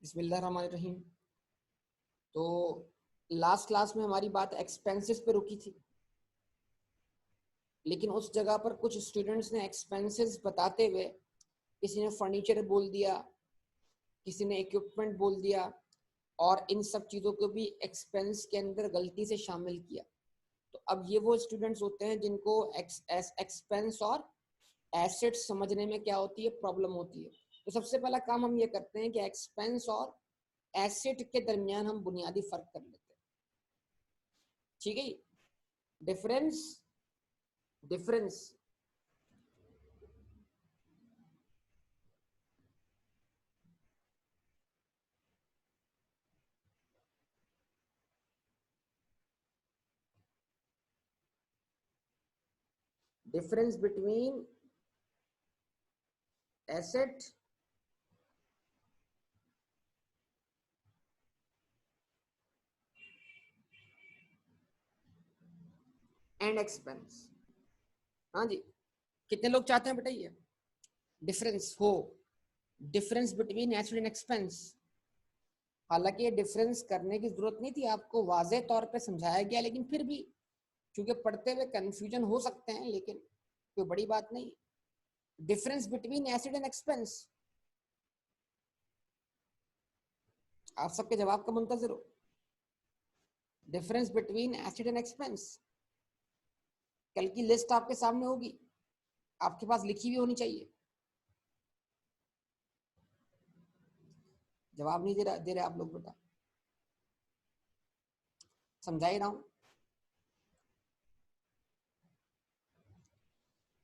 बिस्मिल्लाहिर्रहमानिर्रहीम। तो last class में हमारी बात एक्सपेंसेस पे रुकी थी, लेकिन उस जगह पर कुछ स्टूडेंट्स ने एक्सपेंसेस बताते हुए किसी ने फर्नीचर बोल दिया, किसी ने इक्विपमेंट बोल दिया, और इन सब चीज़ों को भी एक्सपेंस के अंदर गलती से शामिल किया। तो अब ये वो स्टूडेंट्स होते हैं जिनको एक्सपेंस और एसेट समझने में क्या होती है, प्रॉब्लम होती है। तो सबसे पहला काम हम ये करते हैं कि एक्सपेंस और एसेट के दरमियान हम बुनियादी फर्क कर लेते हैं। ठीक है, difference difference difference between asset and expense. हाँ जी, कितने लोग चाहते हैं बताइए डिफरेंस हो, difference between asset and expense. हालांकि ये डिफरेंस करने की जरूरत नहीं थी, आपको वाज़े तौर पे समझाया गया, लेकिन फिर भी क्योंकि पढ़ते हुए कंफ्यूजन हो सकते हैं, लेकिन कोई बड़ी बात नहीं। Difference between asset and expense, आप सबके जवाब का मुंतजर हो। Difference between asset and expense, कल की लिस्ट आपके सामने होगी, आपके पास लिखी हुई होनी चाहिए। जवाब नहीं दे रहे आप लोग, बेटा समझा ही रहा हूं।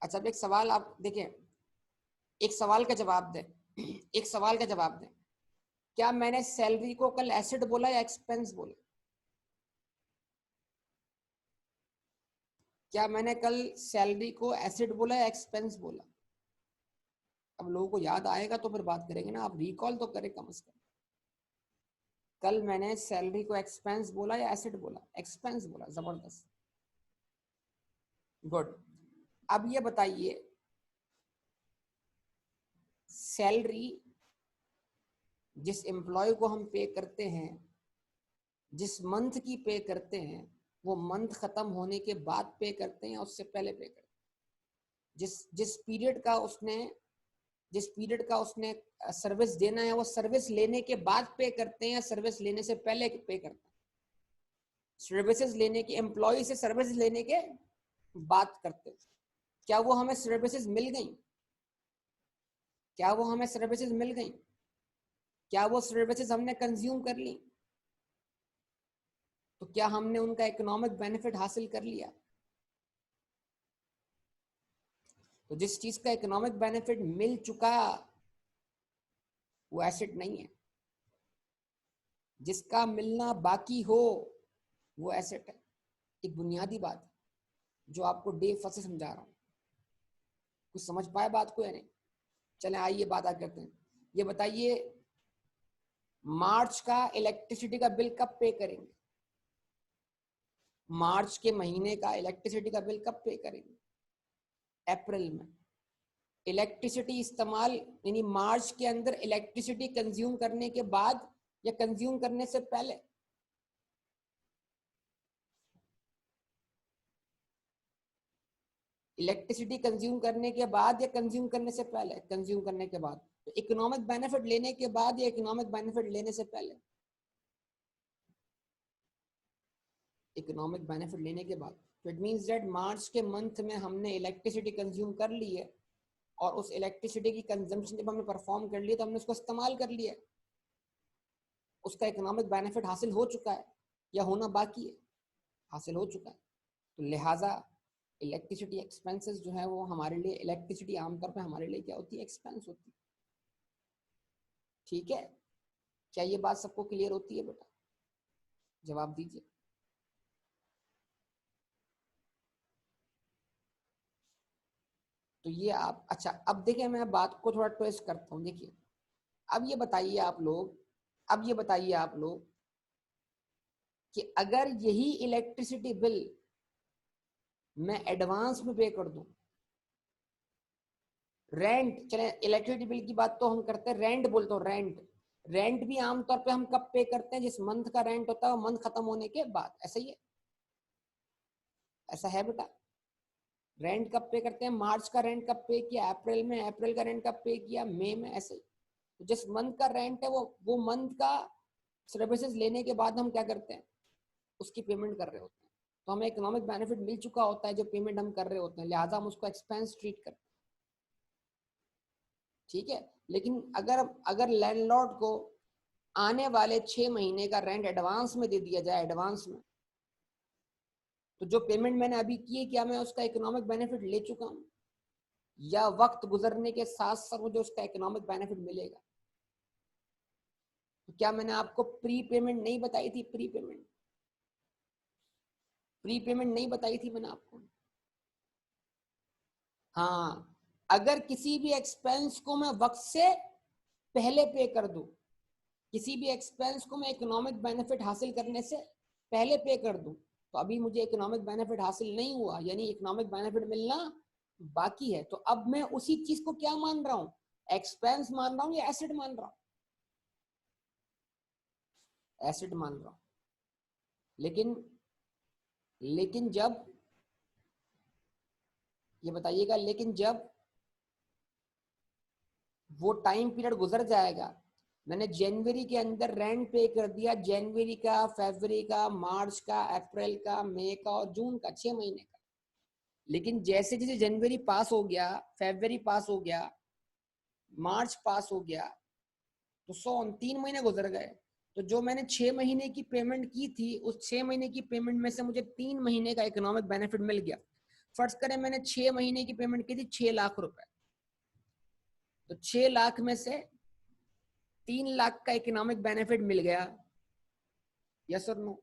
अच्छा, अब एक सवाल आप देखिए, एक सवाल का जवाब दें, एक सवाल का जवाब दें। क्या मैंने सैलरी को कल एसेट बोला या एक्सपेंस बोला? क्या मैंने कल सैलरी को एसेट बोला या एक्सपेंस बोला? अब लोगों को याद आएगा तो फिर बात करेंगे ना, आप रिकॉल तो करें कम से कम। कल मैंने सैलरी को एक्सपेंस बोला या एसेट बोला? एक्सपेंस बोला, जबरदस्त, गुड। अब ये बताइए, सैलरी जिस एम्प्लॉय को हम पे करते हैं, जिस मंथ की पे करते हैं, वो मंथ खत्म होने के बाद पे करते हैं या उससे पहले पे करते हैं? जिस जिस पीरियड का उसने जिस पीरियड का उसने सर्विस देना है, वो सर्विस लेने के बाद पे करते हैं या सर्विस लेने से पहले पे करते हैं? सर्विसेज लेने की, एम्प्लॉय से सर्विस लेने के बाद करते हैं। क्या वो हमें सर्विसेज मिल गई? क्या वो हमें सर्विसेज मिल गई? क्या वो सर्विसेज हमने कंज्यूम कर ली? तो क्या हमने उनका इकोनॉमिक बेनिफिट हासिल कर लिया? तो जिस चीज का इकोनॉमिक बेनिफिट मिल चुका वो एसेट नहीं है, जिसका मिलना बाकी हो वो एसेट है। एक बुनियादी बात है जो आपको डे फर्स्ट से समझा रहा हूं, कुछ समझ पाए बात को या नहीं? चले आइए बात आगे करते हैं। ये बताइए, मार्च का इलेक्ट्रिसिटी का बिल कब पे करेंगे? मार्च के महीने का इलेक्ट्रिसिटी का बिल कब पे करेंगे? अप्रैल में। इलेक्ट्रिसिटी इस्तेमाल यानी मार्च के अंदर इलेक्ट्रिसिटी कंज्यूम करने के बाद या कंज्यूम करने से पहले? इलेक्ट्रिसिटी कंज्यूम करने के बाद या कंज्यूम करने से पहले? कंज्यूम करने के बाद। तो इकोनॉमिक बेनिफिट लेने के बाद या इकोनॉमिक बेनिफिट लेने से पहले? इकोनॉमिक बेनिफिट लेने के बाद। तो इट मींस दैट मार्च के मंथ में हमने इलेक्ट्रिसिटी कंज्यूम कर ली है, और उस इलेक्ट्रिसिटी की कंजम्पशन जब हमने परफॉर्म कर लिया तो हमने उसको इस्तेमाल कर लिया, उसका इकोनॉमिक बेनिफिट हासिल हो चुका है या होना बाकी है? हासिल हो चुका है। तो लिहाजा इलेक्ट्रिसिटी एक्सपेंसेस जो है वो हमारे लिए, इलेक्ट्रिसिटी आमतौर पर हमारे लिए क्या होती है? एक्सपेंस होती है। ठीक है, क्या ये बात सबको क्लियर होती है बेटा? जवाब दीजिए। तो ये आप, अच्छा अब देखिए, मैं बात को थोड़ा ट्विस्ट करता हूँ। देखिए, अब ये बताइए आप लोग, अब ये बताइए आप लोग कि अगर यही इलेक्ट्रिसिटी बिल मैं एडवांस में पे कर दूं, रेंट, चले इलेक्ट्रिसिटी बिल की बात तो हम करते हैं, रेंट बोलते हो, रेंट, रेंट भी आमतौर पे हम कब पे करते हैं, जिस मंथ का रेंट होता है वो मंथ खत्म होने के बाद, ऐसा ही है, ऐसा है बेटा। रेंट कब पे करते हैं, मार्च का रेंट कब पे किया, अप्रैल में, अप्रैल का रेंट कब पे किया, मई में, ऐसे ही। तो जिस मंथ का रेंट है वो मंथ का सर्विसेज लेने के बाद हम क्या करते हैं, उसकी पेमेंट कर रहे होते हैं। तो हमें इकोनॉमिक बेनिफिट मिल चुका होता है जो पेमेंट हम कर रहे होते हैं, लिहाजा हम उसको एक्सपेंस ट्रीट करते हैं, ठीक है। लेकिन अगर अगर लैंडलॉर्ड को आने वाले 6 महीने का रेंट एडवांस में दे दिया जाए, एडवांस में, तो जो पेमेंट मैंने अभी की है, क्या मैं उसका इकोनॉमिक बेनिफिट ले चुका हूं, या वक्त गुजरने के साथ साथ मुझे उसका इकोनॉमिक बेनिफिट मिलेगा? तो क्या मैंने आपको प्री पेमेंट नहीं बताई थी, प्री पेमेंट, प्री पेमेंट नहीं बताई थी मैंने आपको? हाँ, अगर किसी भी एक्सपेंस को मैं वक्त से पहले पे कर दूं, किसी भी एक्सपेंस को मैं इकोनॉमिक बेनिफिट हासिल करने से पहले पे कर दूं, तो अभी मुझे इकोनॉमिक बेनिफिट हासिल नहीं हुआ, यानी इकोनॉमिक बेनिफिट मिलना बाकी है। तो अब मैं उसी चीज को क्या मान रहा हूं, एक्सपेंस मान रहा हूं या एसेट मान रहा हूं? एसेट मान रहा हूं। लेकिन लेकिन जब, ये बताइएगा, लेकिन जब वो टाइम पीरियड गुजर जाएगा, मैंने जनवरी के अंदर रेंट पे कर दिया, जनवरी का, फरवरी का, मार्च का, अप्रैल का, मई का और जून का, 6 महीने का। लेकिन जैसे जैसे जनवरी पास हो गया, फरवरी पास हो गया, मार्च पास हो गया, तो 3 महीने गुजर गए। तो जो मैंने 6 महीने की पेमेंट की थी, उस 6 महीने की पेमेंट में से मुझे 3 महीने का इकोनॉमिक बेनिफिट मिल गया। फर्ज करें मैंने 6 महीने की पेमेंट की थी 6 लाख रुपए, तो 6 लाख में से 3 लाख का इकोनॉमिक बेनिफिट मिल गया, यस और नो?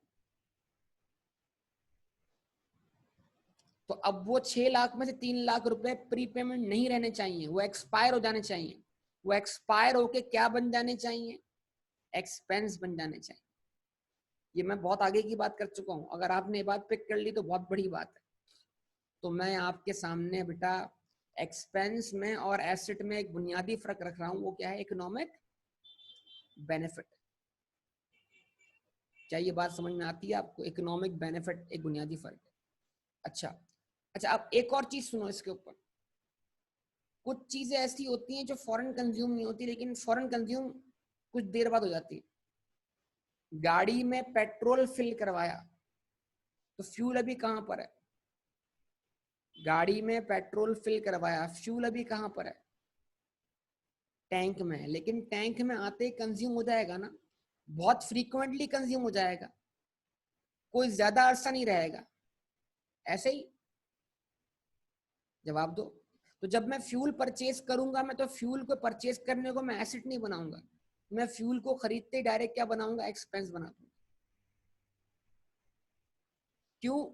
तो अब वो 6 लाख में से 3 लाख रुपए प्री पेमेंट नहीं रहने चाहिए, वो एक्सपायर हो जाने चाहिए। वो एक्सपायर होके क्या बन जाने चाहिए, एक्सपेंस बन जाने चाहिए। ये मैं बहुत आगे की बात कर चुका हूं, अगर आपने ये बात पिक कर ली तो बहुत बड़ी बात है। तो मैं आपके सामने बेटा एक्सपेंस में और एसेट में एक बुनियादी फर्क रख रहा हूं, वो क्या है, इकोनॉमिक बेनिफिट। क्या ये बात समझ में आती है आपको? इकोनॉमिक बेनिफिट एक बुनियादी फर्क है। अच्छा अच्छा, अब एक और चीज सुनो इसके ऊपर। कुछ चीजें ऐसी होती हैं जो फॉरेन कंज्यूम नहीं होती, लेकिन फॉरेन कंज्यूम कुछ देर बाद हो जाती है। गाड़ी में पेट्रोल फिल करवाया, तो फ्यूल अभी कहां पर है? गाड़ी में पेट्रोल फिल करवाया, फ्यूल अभी कहां पर है? टैंक में है। लेकिन टैंक में आते ही कंज्यूम हो जाएगा ना, बहुत फ्रीक्वेंटली कंज्यूम हो जाएगा, कोई ज्यादा अरसा नहीं रहेगा, ऐसे ही। जवाब दो। तो जब मैं फ्यूल परचेज करूंगा, मैं तो फ्यूल को परचेज करने को मैं एसेट नहीं बनाऊंगा, मैं फ्यूल को खरीदते डायरेक्ट क्या बनाऊंगा, एक्सपेंस बना दूंगा। क्यों?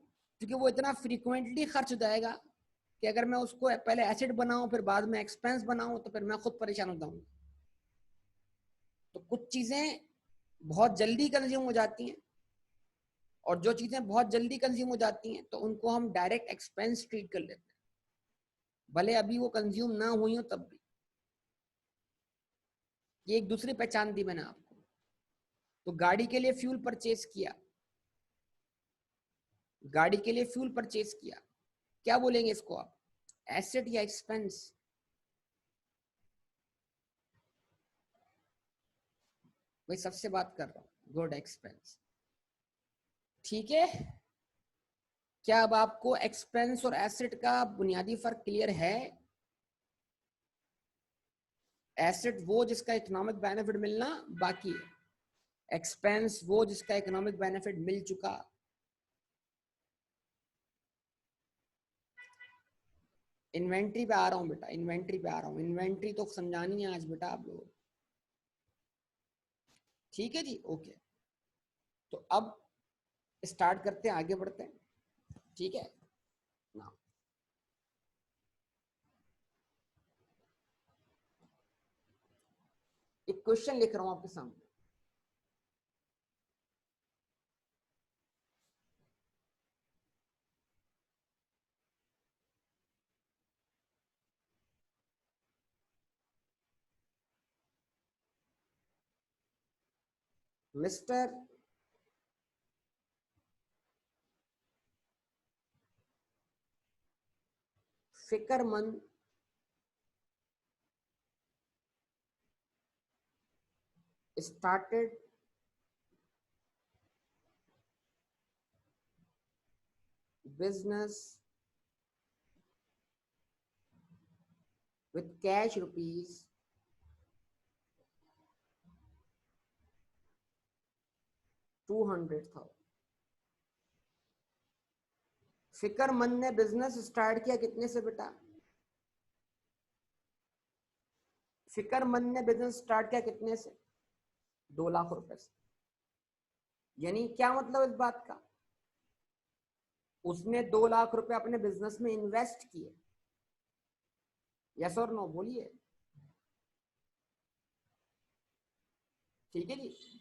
क्योंकि वो इतना फ्रीक्वेंटली खर्च हो जाएगा कि अगर मैं उसको पहले एसेट बनाऊं फिर बाद में एक्सपेंस बनाऊं तो फिर मैं खुद परेशान हो जाऊंगा। तो कुछ चीजें बहुत जल्दी कंज्यूम हो जाती हैं, और जो चीजें बहुत जल्दी कंज्यूम हो जाती हैं तो उनको हम डायरेक्ट एक्सपेंस ट्रीट कर लेते हैं, भले अभी वो कंज्यूम ना हुई हो तब भी। ये एक दूसरी पहचान दी मैंने आपको। तो गाड़ी के लिए फ्यूल परचेज किया, गाड़ी के लिए फ्यूल परचेज किया, क्या बोलेंगे इसको आप, एसेट या एक्सपेंस? भाई सबसे बात कर रहा हूं, गुड, एक्सपेंस। ठीक है। क्या अब आपको एक्सपेंस और एसेट का बुनियादी फर्क क्लियर है? एसेट वो जिसका इकोनॉमिक बेनिफिट मिलना बाकी है, एक्सपेंस वो जिसका इकोनॉमिक बेनिफिट मिल चुका। इन्वेंट्री पे आ रहा हूं बेटा, इन्वेंट्री पे आ रहा हूं, इन्वेंट्री तो समझानी है आज बेटा आप लोगों को। ठीक है जी, ओके। तो अब स्टार्ट करते हैं, आगे बढ़ते हैं, ठीक है ना। एक क्वेश्चन लिख रहा हूं आपके सामने। मिस्टर फिकरमंद started business with cash rupees 200,000। फिकरमंद ने बिजनेस स्टार्ट किया कितने से बेटा? फिकरमंद ने बिजनेस स्टार्ट किया कितने से? 2 लाख रुपए से। यानी क्या मतलब इस बात का? उसने 2 लाख रुपए अपने बिजनेस में इन्वेस्ट किए। यस और नो बोलिए। ठीक है जी।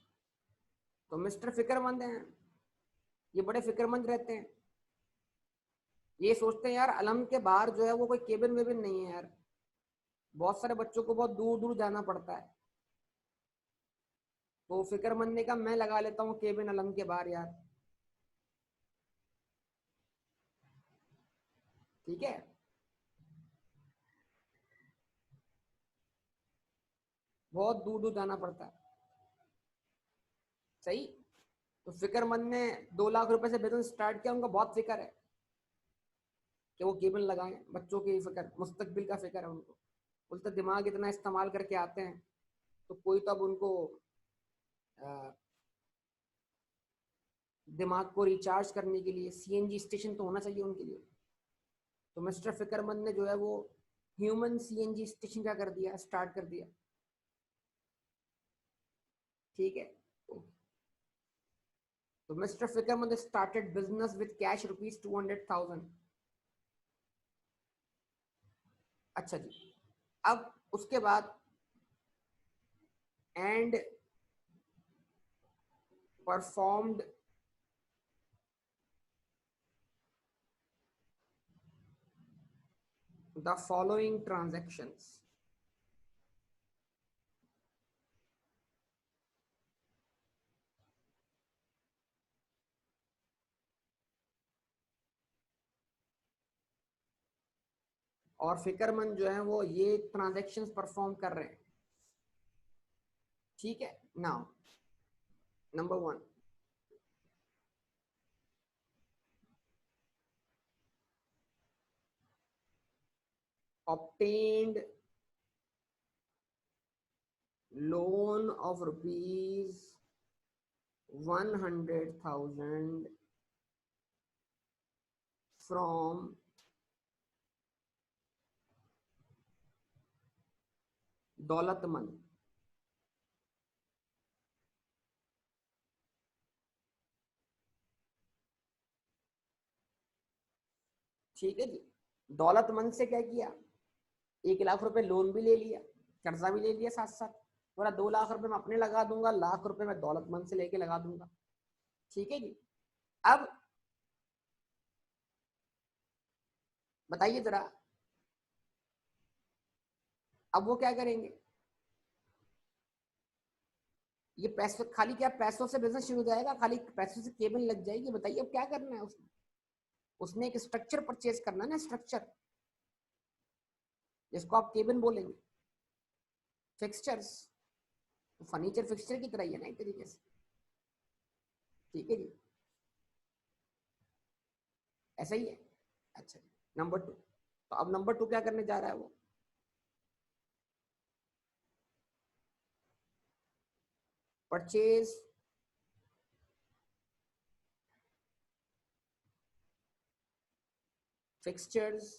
तो मिस्टर फिक्रमंद हैं, ये बड़े फिक्रमंद रहते हैं। ये सोचते हैं यार अलम के बाहर जो है वो कोई केबिन वेबिन नहीं है यार, बहुत सारे बच्चों को बहुत दूर दूर जाना पड़ता है। तो फिक्रमंद ने कहा मैं लगा लेता हूँ केबिन अलम के बाहर यार। ठीक है। बहुत दूर दूर जाना पड़ता है। सही। तो फिक्रमंद ने 2 लाख रुपए से बिजनेस स्टार्ट किया। उनका बहुत फिक्र है कि वो केबिन लगाएं, बच्चों की फिक्र, मुस्तकबिल का फिक्र है उनको। बोलते दिमाग इतना इस्तेमाल करके आते हैं तो कोई तो अब उनको दिमाग को रिचार्ज करने के लिए सीएनजी स्टेशन तो होना चाहिए उनके लिए। तो मिस्टर फिक्रमंद ने जो है वो ह्यूमन सीएनजी स्टेशन क्या कर दिया, स्टार्ट कर दिया। ठीक है। तो mister Fikramand started business with cash rupees 200,000। अच्छा जी। अब उसके बाद and performed the following transactions. और फिक्रमंद जो है वो ये ट्रांजैक्शंस परफॉर्म कर रहे हैं। ठीक है। Now number 1, obtained loan of rupees 100,000 from दौलतमंद। ठीक है जी। दौलतमंद से क्या किया? 1 लाख रुपए लोन भी ले लिया, कर्जा भी ले लिया, साथ साथ पूरा 2 लाख रुपए मैं अपने लगा दूंगा, लाख रुपए मैं दौलतमंद से लेके लगा दूंगा। ठीक है जी। अब बताइए जरा, अब वो क्या करेंगे? ये पैसों खाली क्या पैसों से बिजनेस शुरू हो जाएगा? खाली पैसों से केबिन लग जाएगी? बताइए अब क्या करना है उसने? उसने एक स्ट्रक्चर परचेज करना है ना, स्ट्रक्चर, जिसको आप केबिन बोलेंगे, फिक्सचर्स। तो फर्नीचर फिक्सचर की तरह ही है ना एक तरीके से। ठीक है जी। ऐसा ही है। अच्छा। नंबर 2, तो अब नंबर 2 क्या करने जा रहा है वो? Purchase fixtures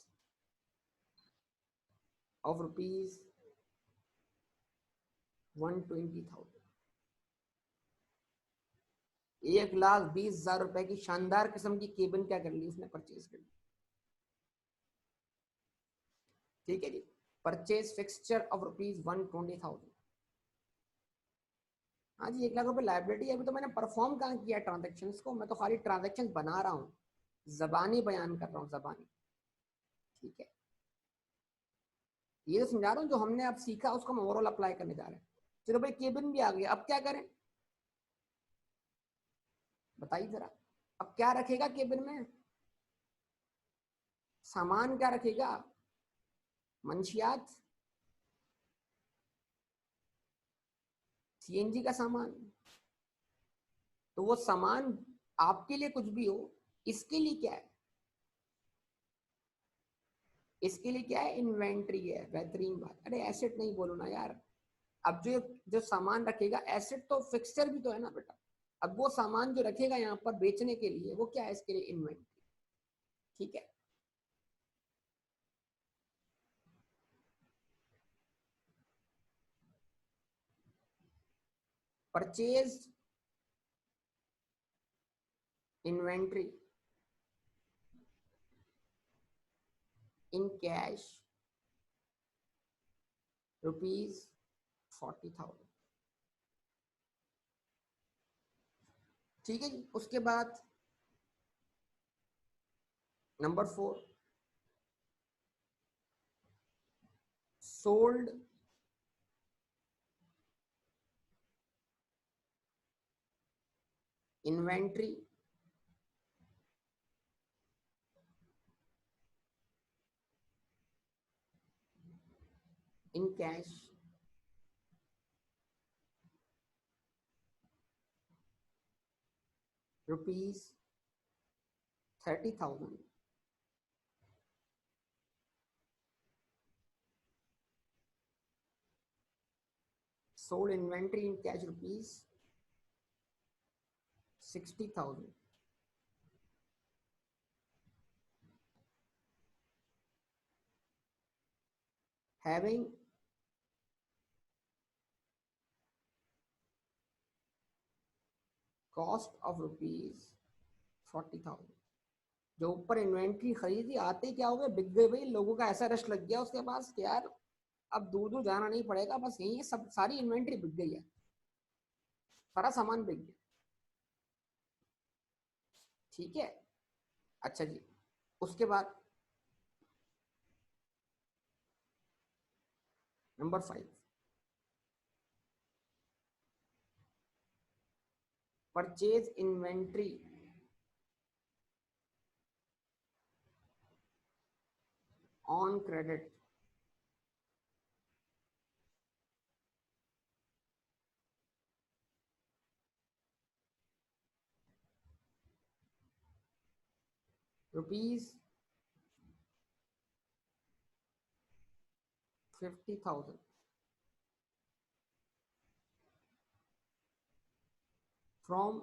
of rupees 120,000। 1,20,000 रुपए की शानदार किस्म की केबिन क्या कर ली उसने? परचेज कर ली। ठीक है जी। Purchase fixture of rupees 120,000। हाँ जी, 1 लाख रुपए लाइबिलिटी। अभी तो मैंने परफॉर्म कहाँ किया ट्रांजेक्शन को? मैं तो खाली ट्रांजेक्शन बना रहा हूँ, जबानी बयान कर रहा हूँ, जबानी। ठीक है। ये तो समझा रहा हूँ, जो हमने अब सीखा उसको हम ओवरऑल अप्लाई करने जा रहे हैं। चलो भाई केबिन भी आ गया, अब क्या करें? बताइए जरा। अब क्या रखेगा केबिन में? सामान क्या रखेगा? मंशियात, सीएनजी का सामान। तो वो सामान आपके लिए कुछ भी हो, इसके लिए क्या है? इसके लिए क्या है? इन्वेंट्री है। बेहतरीन बात। अरे एसेट नहीं बोलो ना यार। अब जो जो सामान रखेगा, एसेट तो फिक्सचर भी तो है ना बेटा। अब वो सामान जो रखेगा यहाँ पर बेचने के लिए, वो क्या है? इसके लिए इन्वेंट्री। ठीक है। Purchase inventory in cash ₹40,000। ठीक है जी। उसके बाद number 4, sold inventory in cash ₹30,000। sold inventory in cash ₹60,000, having cost of ₹40,000। जो ऊपर इन्वेंट्री खरीदी, आते क्या हो गए? बिक गए भाई। लोगों का ऐसा रश लग गया उसके पास कि यार अब दूर दूर जाना नहीं पड़ेगा, बस यही है, सब सारी इन्वेंट्री बिक गई है, सारा सामान बिक गया। ठीक है। अच्छा जी। उसके बाद number 5, purchase inventory on credit ₹50,000 from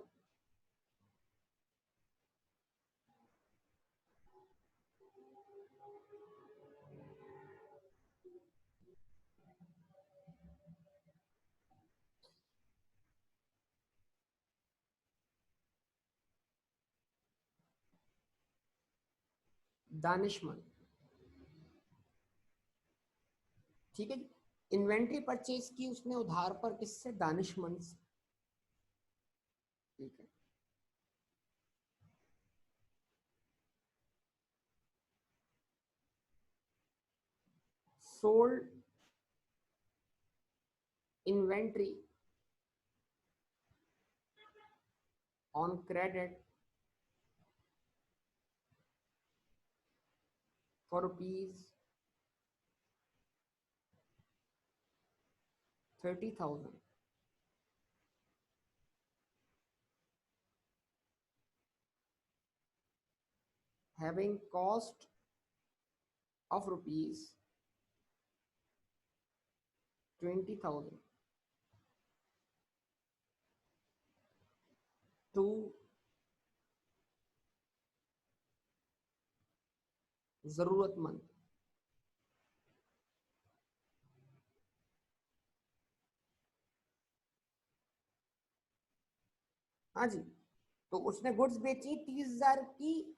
दानिशमंद। ठीक है जी। इन्वेंट्री परचेज की उसने उधार पर, किससे? दानिशमंद से। ठीक है। Sold inventory on credit for ₹30,000, having cost of ₹20,000 to जरूरतमंद। हाँ जी। तो उसने गुड्स बेची 30,000 की,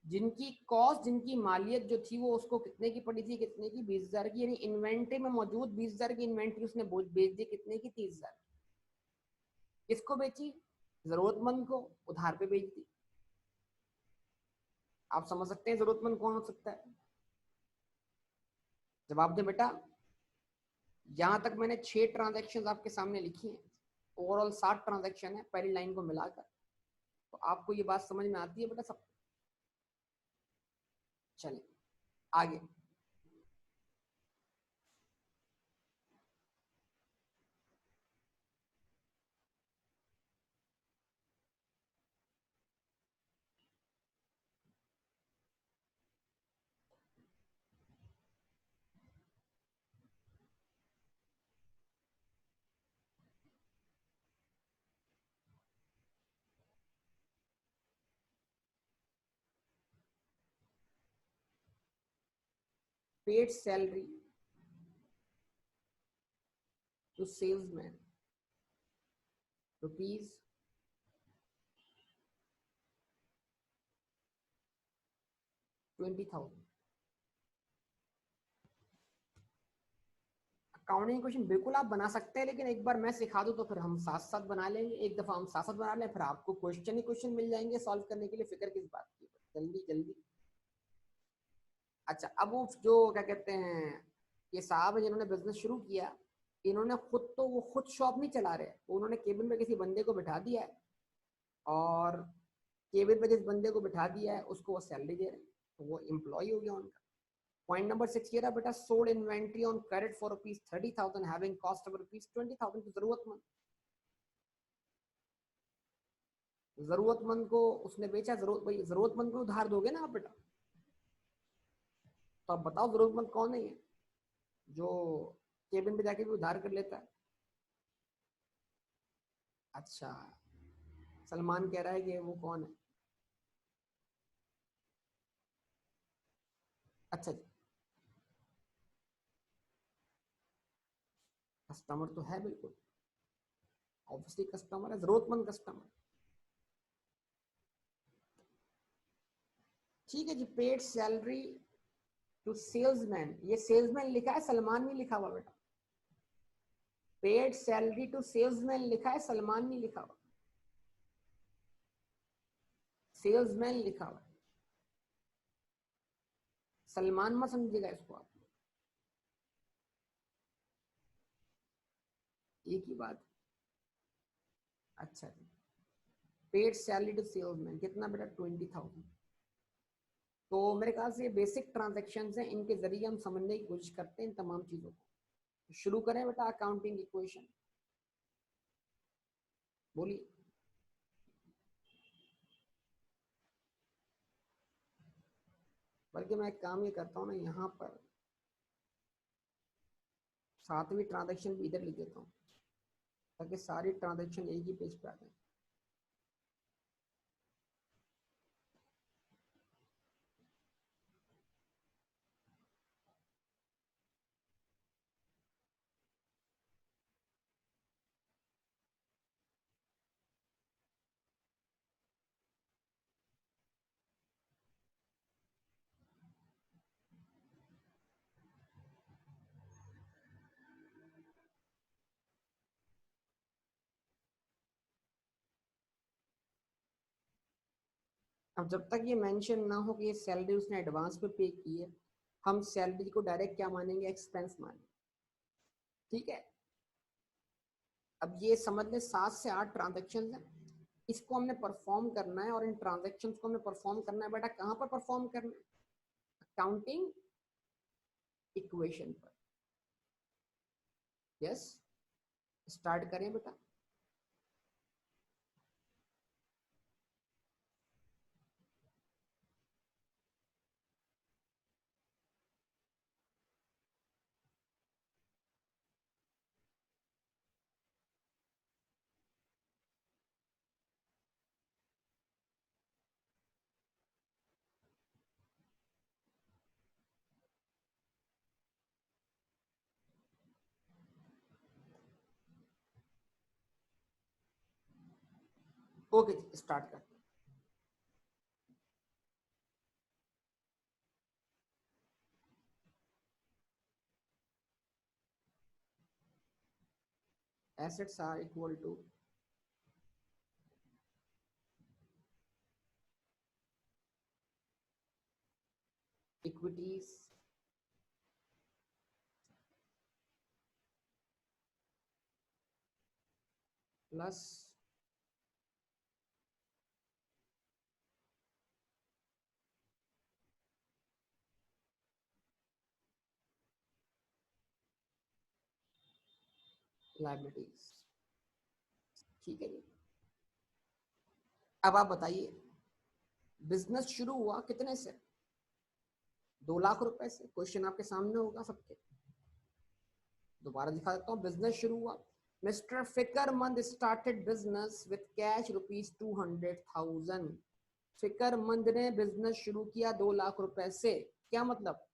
जिनकी कॉस्ट, जिनकी मालियत जो थी वो उसको कितने की पड़ी थी? कितने की? 20,000 की। यानी इन्वेंट्री में मौजूद 20,000 की इन्वेंट्री उसने बेच दी कितने की? 30,000। किसको बेची? जरूरतमंद को, उधार पे बेच दी। आप समझ सकते हैं जरूरतमंद कौन हो सकता है? जवाब दे बेटा। यहां तक मैंने 6 ट्रांजैक्शन आपके सामने लिखी हैं। ओवरऑल 7 ट्रांजैक्शन है पहली लाइन को मिलाकर। तो आपको ये बात समझ में आती है बेटा सब? चलिए आगे। Paid salary to salesman rupees 20,000। Accounting question बिल्कुल आप बना सकते हैं, लेकिन एक बार मैं सिखा दूं तो फिर हम साथ साथ बना लेंगे। एक दफा हम साथ साथ बना लें, फिर आपको क्वेश्चन ही क्वेश्चन मिल जाएंगे सॉल्व करने के लिए, फिक्र किस बात की, जल्दी जल्दी। अच्छा, अब वो जो क्या कहते हैं, ये साहब जिन्होंने बिजनेस शुरू किया, इन्होंने खुद तो वो खुद शॉप नहीं चला रहे, उन्होंने केबिन में किसी बंदे को बिठा दिया है, और केबिन पे जिस बंदे को बिठा दिया है उसको वो सैलरी दे रहे हैं, तो वो एम्प्लॉय हो गया उनका। पॉइंट नंबर 6 ये रहा बेटा, sold inventory on credit for ₹30,000 having cost of ₹20,000 की जरूरतमंद, जरूरतमंद को उसने बेचा। जरूरत भाई, जरूरतमंद को उधार दोगे ना आप बेटा? तो अब बताओ जरूरतमंद कौन है ये जो केबिन पे जाके भी उधार कर लेता है? अच्छा, सलमान कह रहा है कि वो कौन है। अच्छा जी, कस्टमर तो है बिल्कुल, ऑब्वियसली कस्टमर है, जरूरतमंद कस्टमर। ठीक है जी, पेड सैलरी टू सेल्समैन, ये सेल्समैन लिखा है, सलमान नहीं लिखा हुआ बेटा। पेड सैलरी टू सेल्समैन लिखा है, सलमान नहीं लिखा हुआ, सेल्समैन लिखा हुआ। सलमान मत समझिएगा इसको आप, एक ही बात। अच्छा जी, पेड सैलरी टू सेल्समैन कितना बेटा? 20,000। तो मेरे ख्याल से ये बेसिक ट्रांजेक्शन हैं, इनके जरिए हम समझने की कोशिश करते हैं इन तमाम चीजों को। शुरू करें बेटा अकाउंटिंग इक्वेशन, बोलिए। बल्कि मैं एक काम ये करता हूँ ना, यहाँ पर सातवीं ट्रांजेक्शन भी इधर लिख देता हूँ, ताकि सारी ट्रांजेक्शन एक ही पेज पे आ जाए। अब जब तक ये मेंशन ना हो कि ये सैलरी उसने एडवांस में पे की है, हम सैलरी को डायरेक्ट क्या मानेंगे? एक्सपेंस मानेंगे। ठीक है, अब ये समझ लें 7 से 8 ट्रांजेक्शन है, इसको हमने परफॉर्म करना है, और इन ट्रांजेक्शन को हमने परफॉर्म करना है बेटा कहाँ पर परफॉर्म करना है? अकाउंटिंग इक्वेशन पर। यस, स्टार्ट करें बेटा। ओके, स्टार्ट करते हैं। Assets are equal to equities plus liabilities. ठीक है जी। अब आप बताइए, बिजनेस शुरू हुआ कितने से? 2 लाख रुपए से। क्वेश्चन आपके सामने होगा सबके, दोबारा दिखा देता हूँ। बिजनेस शुरू हुआ, मिस्टर फिकरमंद स्टार्टेड बिजनेस विथ कैश ₹200,000। फिकरमंद ने बिजनेस शुरू किया 2 लाख रुपए से। क्या मतलब?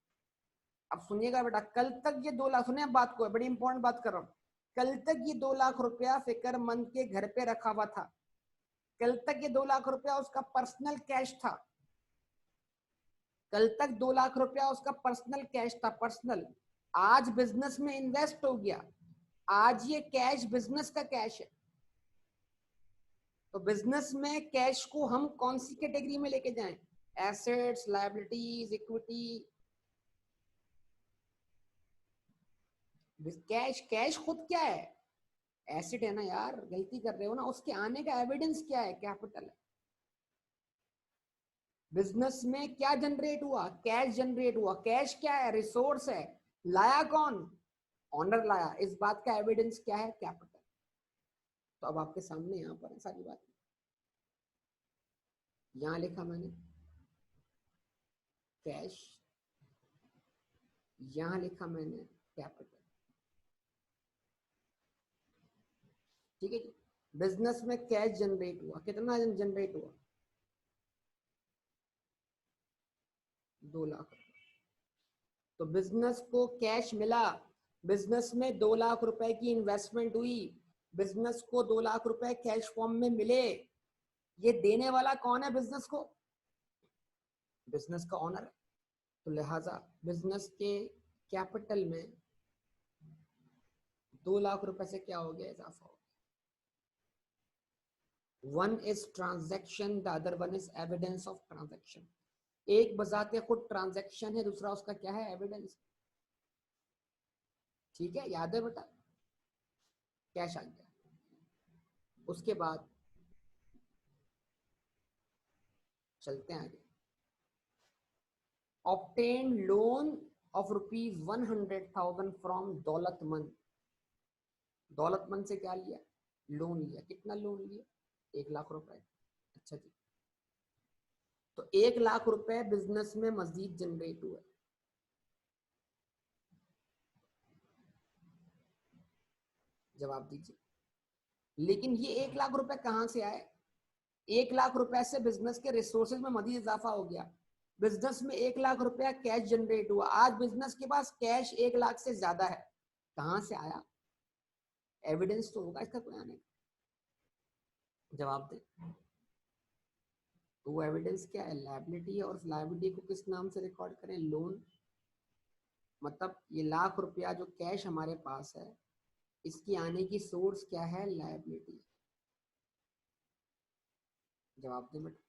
अब सुनिएगा बेटा, कल तक ये 2 लाख, सुनिए बात को, बड़ी इंपॉर्टेंट बात कर रहा हूँ। कल तक ये 2 लाख रुपया फिकरमंद के घर पे रखा हुआ था। कल तक ये 2 लाख रुपया उसका पर्सनल कैश था। कल तक 2 लाख रुपया उसका पर्सनल कैश था, पर्सनल। आज बिजनेस में इन्वेस्ट हो गया, आज ये कैश बिजनेस का कैश है। तो बिजनेस में कैश को हम कौन सी कैटेगरी में लेके जाएं? Assets, liabilities, equity. Cash, cash खुद क्या है? एसेट है ना यार, गलती कर रहे हो ना। उसके आने का एविडेंस क्या है? कैपिटल है। बिजनेस में क्या जनरेट हुआ? कैश जनरेट हुआ। कैश क्या है? रिसोर्स है। लाया कौन? ऑनर लाया। इस बात का एविडेंस क्या है? कैपिटल। तो अब आपके सामने यहां पर है सारी बात। यहां लिखा मैंने कैश, यहां लिखा मैंने कैपिटल। ठीक है जी। बिजनेस में कैश जनरेट हुआ, कितना जनरेट हुआ? 2 लाख। तो बिजनेस को कैश मिला, बिजनेस में 2 लाख रुपए की इन्वेस्टमेंट हुई, बिजनेस को 2 लाख रुपए कैश फॉर्म में मिले। ये देने वाला कौन है बिजनेस को? बिजनेस का ऑनर है। तो लिहाजा बिजनेस के कैपिटल में 2 लाख रुपए से क्या हो गया? इजाफा हो गया। One is transaction, the other one is evidence of transaction. एक बजाते खुद ट्रांजैक्शन है, दूसरा उसका क्या है? एविडेंस। ठीक है, याद है बेटा? कैश आ गया। उसके बाद चलते हैं आगे। Obtain loan of ₹100,000 from Daulatmand. Daulatmand से क्या लिया? लोन लिया। कितना लोन लिया? 1 लाख रुपए। अच्छा जी। तो 1 लाख रुपए बिजनेस में मजीद जनरेट हुए। जवाब दीजिए। लेकिन ये 1 लाख रुपए कहां से आए? 1 लाख रुपए से बिजनेस के रिसोर्सेज में मजीद इजाफा हो गया। बिजनेस में 1 लाख रुपया कैश जनरेट हुआ। आज बिजनेस के पास कैश 1 लाख से ज्यादा है। कहां से आया? एविडेंस तो होगा इसका कोई आने का। जवाब दे। तो वो एविडेंस क्या है? लायबिलिटी है। और उस लायबिलिटी को किस नाम से रिकॉर्ड करें? लोन। मतलब ये लाख रुपया जो कैश हमारे पास है, इसकी आने की सोर्स क्या है? लायबिलिटी। जवाब दे बेटा।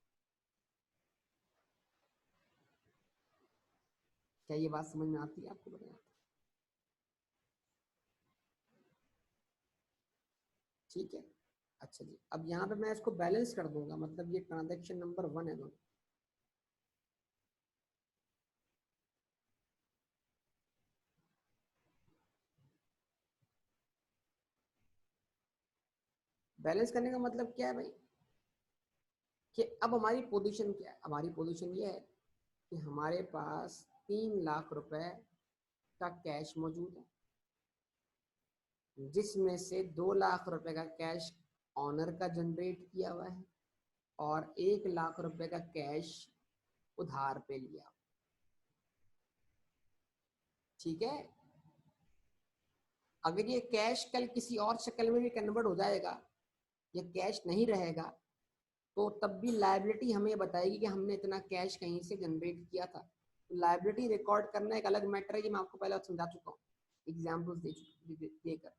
क्या ये बात समझ में आती है आपको? बताया। ठीक है। अच्छा जी, अब यहाँ पे मैं इसको बैलेंस कर दूंगा, मतलब ये ट्रांजैक्शन नंबर 1 है दोनों। बैलेंस करने का मतलब क्या है भाई? कि अब हमारी पोजीशन क्या है? हमारी पोजीशन ये है कि हमारे पास 3 लाख रुपए का कैश मौजूद है, जिसमें से 2 लाख रुपए का कैश ऑनर का जनरेट किया हुआ है और 1 लाख रुपए का कैश उधार पे लिया। ठीक है। अगर ये कैश कल किसी और शक्ल में भी कन्वर्ट हो जाएगा, ये कैश नहीं रहेगा, तो तब भी लायबिलिटी हमें बताएगी कि हमने इतना कैश कहीं से जनरेट किया था। तो लायबिलिटी रिकॉर्ड करना एक अलग मैटर है, ये मैं आपको पहले समझा चुका हूँ एग्जाम्पल्स देकर।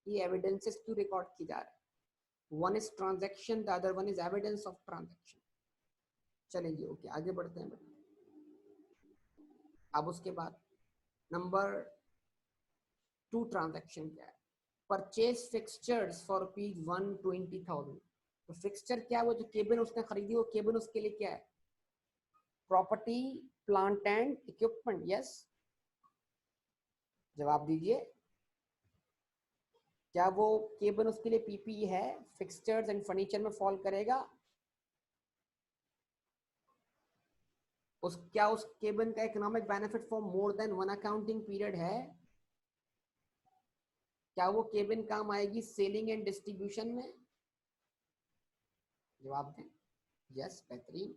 ये एविडेंसेस क्यों रिकॉर्ड की जा रहा है? One is transaction, the other one is evidence of transaction. चलेंगे, ओके, आगे बढ़ते हैं। अब उसके बाद नंबर 2 ट्रांजैक्शन क्या है? Purchase fixtures for ₹120,000। तो फिक्सचर क्या है? वो जो केबिन उसने खरीदी, वो केबिन उसके लिए क्या है? Property, plant and equipment. Yes, जवाब दीजिए। क्या वो केबन उसके लिए पीपीई है? फिक्सचर्स एंड फर्नीचर में फॉल करेगा? क्या उस केबन का economic benefit for more than one accounting period है? क्या वो केबिन काम आएगी सेलिंग एंड डिस्ट्रीब्यूशन में? जवाब दें। यस, बेहतरीन।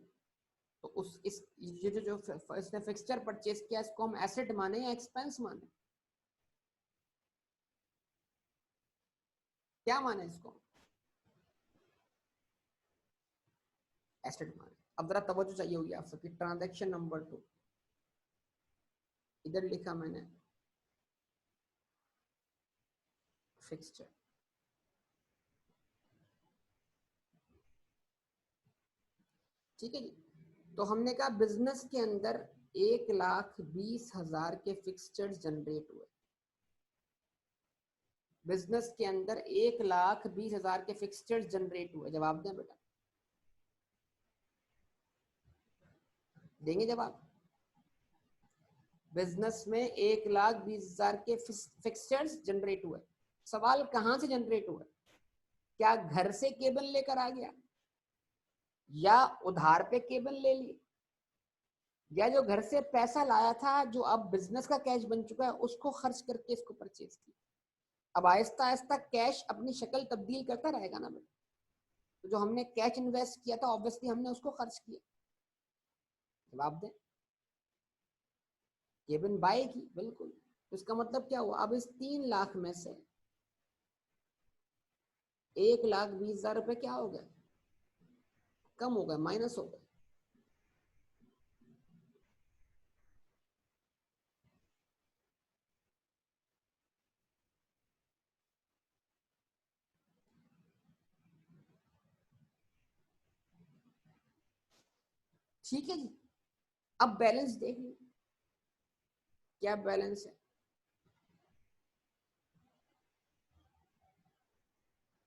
तो उस इस ये जो इसने फिक्सचर परचेज किया, इसको हम एसेट माने या एक्सपेंस माने? क्या माने इसको? एसेट माने। अब जरा तवज्जो चाहिए होगी आप सबकी। ट्रांजैक्शन नंबर 2, इधर लिखा मैंने फिक्सचर। ठीक है जी। तो हमने कहा बिजनेस के अंदर 1,20,000 के फिक्सचर्स जनरेट हुए। बिजनेस के अंदर 1,20,000 के फिक्सचर्स जनरेट हुए। जवाब दें बेटा। देंगे जवाब? बिजनेस में 1,20,000 के फिक्सचर्स जनरेट हुए। सवाल कहां से जनरेट हुए? क्या घर से केबल लेकर आ गया, या उधार पे केबल ले ली, या जो घर से पैसा लाया था जो अब बिजनेस का कैश बन चुका है उसको खर्च करके इसको परचेज किया? अब आहिस्ता आहिस्ता कैश अपनी शक्ल तब्दील करता रहेगा ना बेटा। तो जो हमने कैश इन्वेस्ट किया था ऑब्वियसली हमने उसको खर्च किया। जवाब दें। केबिन बाय की, बिल्कुल। तो इसका मतलब क्या हुआ? अब इस 3 लाख में से 1,20,000 रुपए क्या हो गए? कम हो गए, माइनस हो गए। ठीक है जी। अब बैलेंस देख लो, क्या बैलेंस है।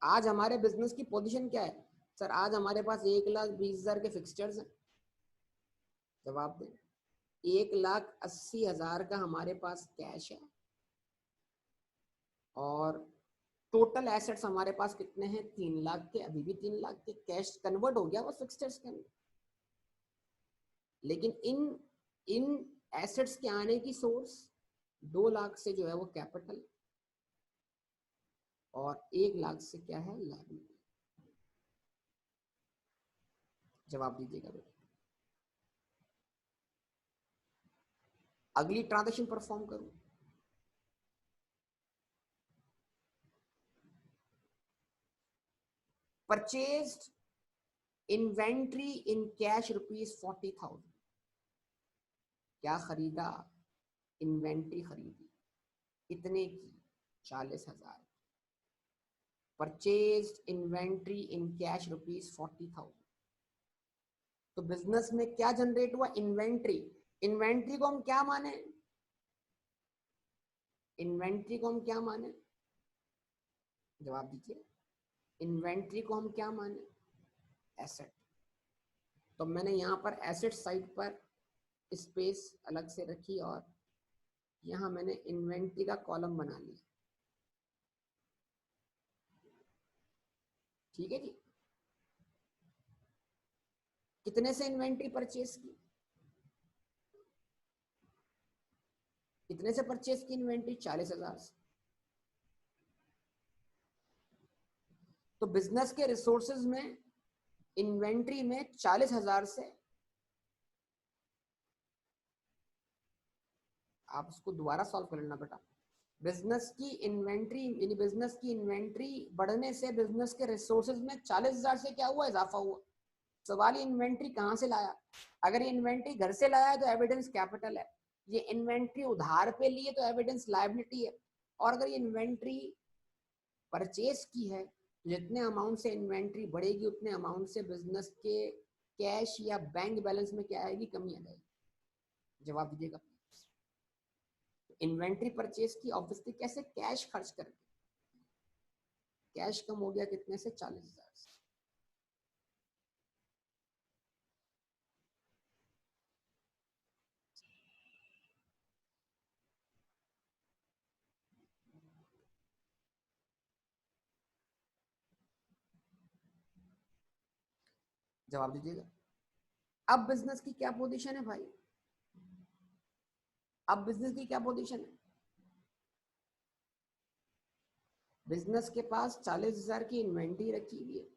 आज हमारे बिजनेस की पोजीशन क्या है? सर आज हमारे पास 1,20,000 के फिक्सचर्स हैं। जवाब दें। 1,80,000 का हमारे पास कैश है, और टोटल एसेट्स हमारे पास कितने हैं? 3 लाख के। अभी भी 3 लाख के कैश कन्वर्ट हो गया वो फिक्सचर्स के अंदर। लेकिन इन इन एसेट्स के आने की सोर्स 2 लाख से जो है वो कैपिटल, और 1 लाख से क्या है? लायबिलिटी। जवाब दीजिएगा बेटा। अगली ट्रांजेक्शन परफॉर्म करूं। Purchased inventory in cash ₹40,000। क्या खरीदा? इन्वेंट्री खरीदी। कितने की? 40,000। Purchased inventory in cash ₹40,000। तो बिजनेस में क्या जनरेट हुआ? इन्वेंट्री। इन्वेंट्री को हम क्या माने? इन्वेंट्री को हम क्या माने? जवाब दीजिए। इन्वेंट्री को हम क्या माने? एसेट। तो मैंने यहाँ पर एसेट साइड पर स्पेस अलग से रखी, और यहाँ मैंने इन्वेंट्री का कॉलम बना लिया। ठीक है जी। कितने से इन्वेंट्री परचेज की? कितने से परचेज की इन्वेंट्री? 40,000 से। तो बिजनेस के रिसोर्सेज में इन्वेंट्री में 40,000 से, आप उसको दोबारा सॉल्व कर लेना बेटा। बिजनेस की इन्वेंट्री, यानी बिजनेस की इन्वेंट्री बढ़ने से बिजनेस के रिसोर्सेज में 40,000 से क्या हुआ? इजाफा हुआ। सवाल, ये इन्वेंट्री कहाँ से लाया? अगर ये इन्वेंट्री घर से लाया है तो एविडेंस कैपिटल है। ये इन्वेंट्री उधार पे लिए तो एविडेंस लायबिलिटी है। और अगर ये इन्वेंट्री परचेज की है, जितने अमाउंट से इन्वेंट्री बढ़ेगी उतने अमाउंट से बिजनेस के कैश या बैंक बैलेंस में क्या आएगी? कमी आ जाएगी। जवाब दीजिएगा। इन्वेंट्री परचेज की ऑब्वियसली कैसे? कैश खर्च करके। कैश कम हो गया कितने से? 40,000 से। जवाब दीजिएगा। अब बिजनेस की क्या पोजीशन है भाई? अब बिजनेस की क्या पोजीशन है? बिजनेस के पास 40,000 की इन्वेंट्री रखी हुई है,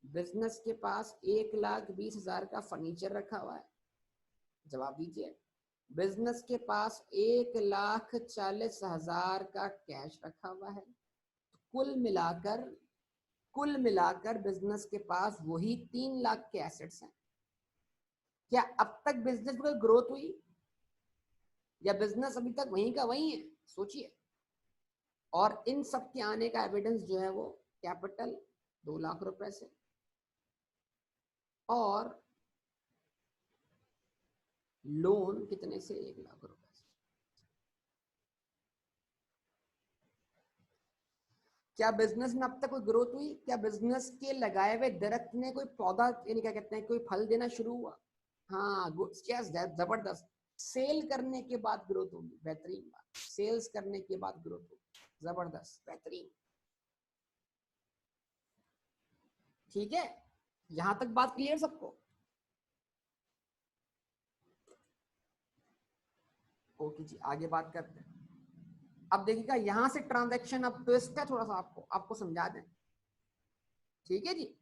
बिजनेस के पास 1,20,000 का फर्नीचर रखा हुआ है। जवाब दीजिए। बिजनेस के पास 1,40,000 का कैश रखा हुआ है। कुल मिलाकर बिजनेस के पास वही 3 लाख के एसेट्स हैं। क्या अब तक बिजनेस में ग्रोथ हुई या बिजनेस अभी तक वहीं का वहीं है? सोचिए। और इन सब के आने का एविडेंस जो है वो कैपिटल 2 लाख रुपए से और लोन कितने से? 1 लाख रुपए से। क्या बिजनेस में अब तक कोई ग्रोथ हुई? क्या बिजनेस के लगाए हुए दरख्त ने कोई पौधा, यानी क्या कहते हैं, कोई फल देना शुरू हुआ? हाँ, जबरदस्त। सेल करने के बाद ग्रोथ होगी, बेहतरीन बात। सेल्स करने के बाद ग्रोथ होगी, जबरदस्त, बेहतरीन। ठीक है, यहां तक बात क्लियर सबको? ओके जी, आगे बात करते हैं। अब देखिएगा यहां से ट्रांजैक्शन, अब ट्विस्ट है थोड़ा सा, आपको समझा दें। ठीक है जी।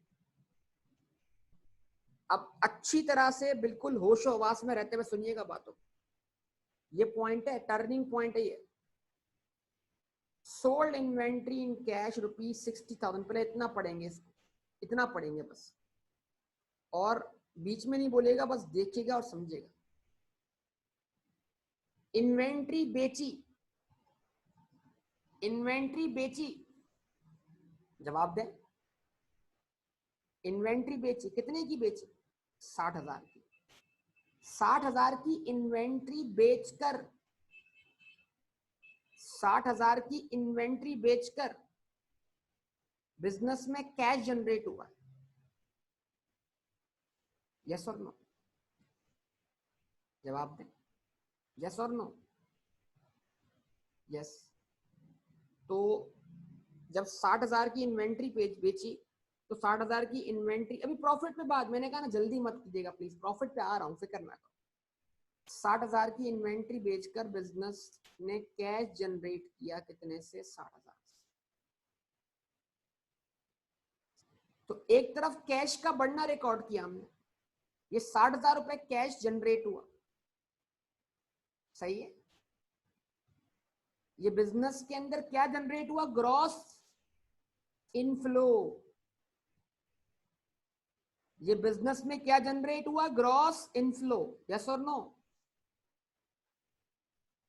अब अच्छी तरह से बिल्कुल होशो हवास में रहते हुए सुनिएगा बातों। ये पॉइंट है, टर्निंग पॉइंट है ये। Sold inventory in cash ₹60,000। पहले इतना पढ़ेंगे, इसको इतना पढ़ेंगे बस, और बीच में नहीं बोलेगा, बस देखिएगा और समझेगा। इन्वेंट्री बेची, इन्वेंट्री बेची। जवाब दें। इन्वेंट्री बेची, कितने की बेची? 60,000 की। 60,000 की इन्वेंट्री बेचकर, 60,000 की इन्वेंट्री बेचकर बिजनेस में कैश जनरेट हुआ है। यस और नो? जवाब दें, यस और नो? यस। तो जब 60,000 की इन्वेंट्री बेची, तो 60,000 की इन्वेंट्री, अभी प्रॉफिट पे बात, मैंने कहा ना जल्दी मत कीजिएगा प्लीज, प्रॉफिट पे आ रहा हूं, फिक्र ना करो। 60,000 की इन्वेंट्री बेचकर बिजनेस ने कैश जनरेट किया कितने से? 60,000। तो एक तरफ कैश का बढ़ना रिकॉर्ड किया हमने, ये 60,000 रुपए कैश जनरेट हुआ, सही है। ये बिजनेस के अंदर क्या जनरेट हुआ? Gross inflow. ये बिजनेस में क्या जनरेट हुआ? Gross inflow. यस और नो?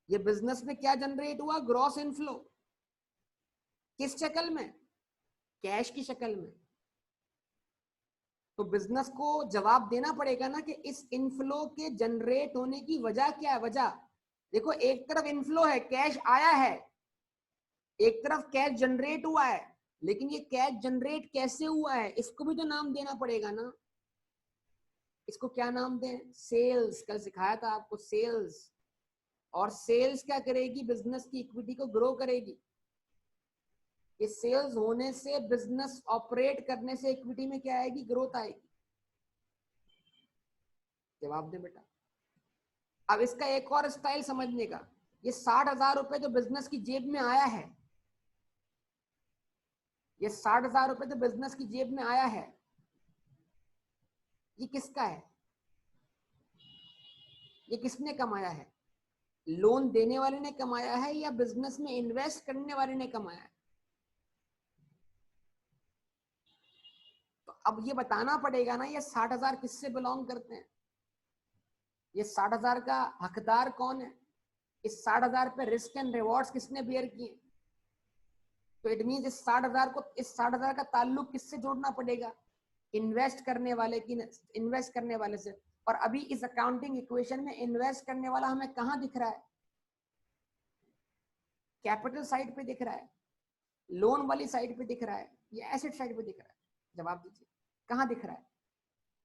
ये बिजनेस में क्या जनरेट हुआ? Gross inflow. किस शक्ल में? कैश की शक्ल में। तो बिजनेस को जवाब देना पड़ेगा ना कि इस इनफ्लो के जनरेट होने की वजह क्या है? वजह देखो, एक तरफ इनफ्लो है, कैश आया है, एक तरफ कैश जनरेट हुआ है, लेकिन ये कैश जनरेट कैसे हुआ है, इसको भी तो नाम देना पड़ेगा ना। इसको क्या नाम दें? सेल्स। कल सिखाया था आपको, सेल्स। और सेल्स क्या करेगी? बिजनेस की इक्विटी को ग्रो करेगी। ये सेल्स होने से, बिजनेस ऑपरेट करने से इक्विटी में क्या आएगी? ग्रोथ आएगी। जवाब दे बेटा। अब इसका एक और स्टाइल समझने का, ये 60,000 रुपए जो बिजनेस की जेब में आया है, ये 60,000 रुपए जो बिजनेस की जेब में आया है, ये किसका है? ये किसने कमाया है? लोन देने वाले ने कमाया है या बिजनेस में इन्वेस्ट करने वाले ने कमाया है? तो अब ये बताना पड़ेगा ना, ये 60,000 किससे बिलोंग करते हैं? ये 60,000 का हकदार कौन है? इस 60,000 पे रिस्क एंड रिवॉर्ड्स किसने बेयर किए? तो इट मीन इस 60,000 को, इस 60,000 का ताल्लुक किससे जोड़ना पड़ेगा? इन्वेस्ट करने वाले की, इन्वेस्ट करने वाले से। और अभी इस अकाउंटिंग इक्वेशन में इन्वेस्ट करने वाला हमें कहां दिख रहा है? कैपिटल साइड पे दिख रहा है, लोन वाली साइड पे दिख रहा है, या एसेट साइड पे दिख रहा है? जवाब दीजिए, कहां दिख रहा है?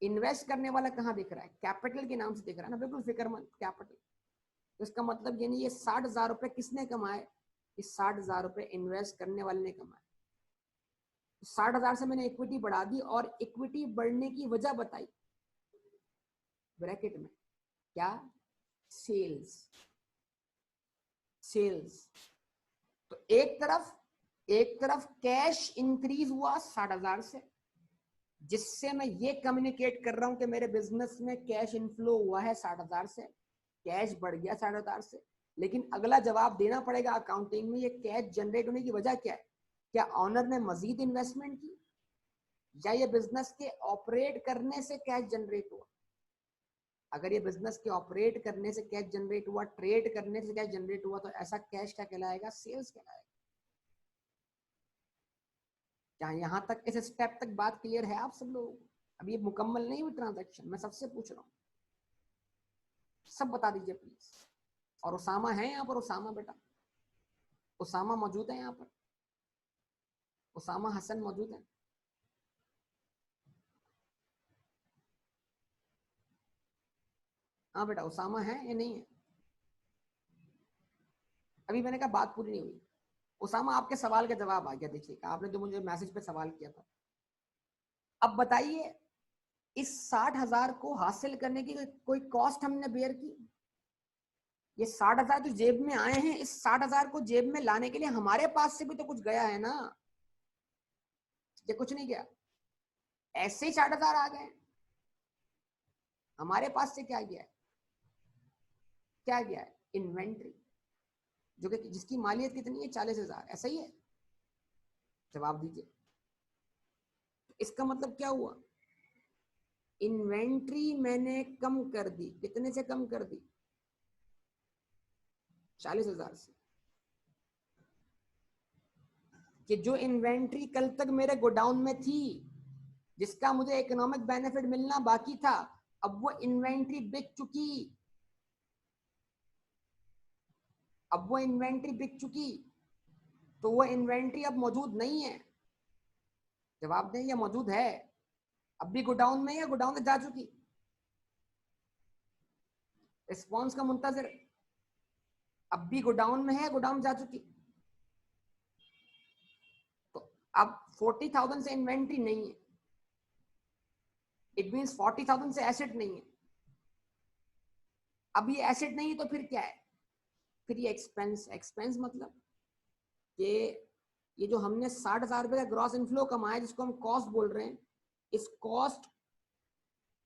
इन्वेस्ट करने वाला कहां दिख रहा है? कैपिटल के नाम से दिख रहा है ना, बिल्कुल फिक्रमंद, कैपिटल। तो इसका मतलब ये नहीं, ये 60,000 रुपए किसने कमाए? इस 60,000 रुपए इन्वेस्ट करने वाले ने कमाए। 60,000 से मैंने इक्विटी बढ़ा दी और इक्विटी बढ़ने की वजह बताई ब्रैकेट में, क्या? सेल्स। सेल्स। तो एक तरफ कैश इंक्रीज हुआ 60,000 से, जिससे मैं ये कम्युनिकेट कर रहा हूं कि मेरे बिजनेस में कैश इनफ्लो हुआ है 60,000 से, कैश बढ़ गया 60,000 से। लेकिन अगला जवाब देना पड़ेगा अकाउंटिंग में, ये कैश जनरेट होने की वजह क्या है? क्या ऑनर ने मजीद इन्वेस्टमेंट की, या ये बिजनेस के ऑपरेट करने से कैश जनरेट हुआ? अगर ये बिजनेस के ऑपरेट करने से कैश जनरेट हुआ, ट्रेड करने से कैश जनरेट हुआ, तो ऐसा कैश क्या कहलाएगा? सेल्स कहलाएगा। क्या यहाँ तक, इस स्टेप तक बात क्लियर है आप सब लोगों को? अब ये मुकम्मल नहीं हुई ट्रांजैक्शन, मैं सबसे पूछ रहा हूँ, सब बता दीजिए प्लीज। और उसामा है यहाँ पर? उसामा बेटा, उसामा मौजूद है यहाँ पर? उसामा हसन मौजूद है? हाँ बेटा, उसामा है या नहीं है? अभी मैंने कहा बात पूरी नहीं हुई। उसामा, आपके सवाल का जवाब आ गया, देखिएगा आपने जो मुझे मैसेज पे सवाल किया था। अब बताइए, इस 60,000 को हासिल करने की कोई कॉस्ट हमने बेयर की? ये 60,000 जो जेब में आए हैं, इस 60,000 को जेब में लाने के लिए हमारे पास से भी तो कुछ गया है ना? ये कुछ नहीं गया, ऐसे ही 60,000 आ गए। हमारे पास से क्या गया है? क्या गया है? इन्वेंट्री, जो कि जिसकी मालियत कितनी है? 40,000। ऐसा ही है? जवाब दीजिए। इसका मतलब क्या हुआ? इन्वेंट्री मैंने कम कर दी, कितने से कम कर दी? 40,000 से। कि जो इन्वेंट्री कल तक मेरे गोडाउन में थी, जिसका मुझे इकोनॉमिक बेनिफिट मिलना बाकी था, अब वो इन्वेंट्री बिक चुकी। अब वो इन्वेंट्री बिक चुकी, तो वो इन्वेंट्री अब मौजूद नहीं है। जवाब दें, या मौजूद है? अब भी गोडाउन में, या गोडाउन में जा चुकी? रिस्पॉन्स का मुंतजर। अब भी गोडाउन में है, गोडाउन जा चुकी? तो अब 40,000 से इन्वेंट्री नहीं है, इट मींस 40,000 से एसेट नहीं है। अब ये एसेट नहीं है तो फिर क्या है? फिर ये एक्सपेंस। एक्सपेंस मतलब ये जो हमने 60,000 रुपए का ग्रॉस इनफ्लो कमाया, जिसको हम कॉस्ट बोल रहे हैं, इस कॉस्ट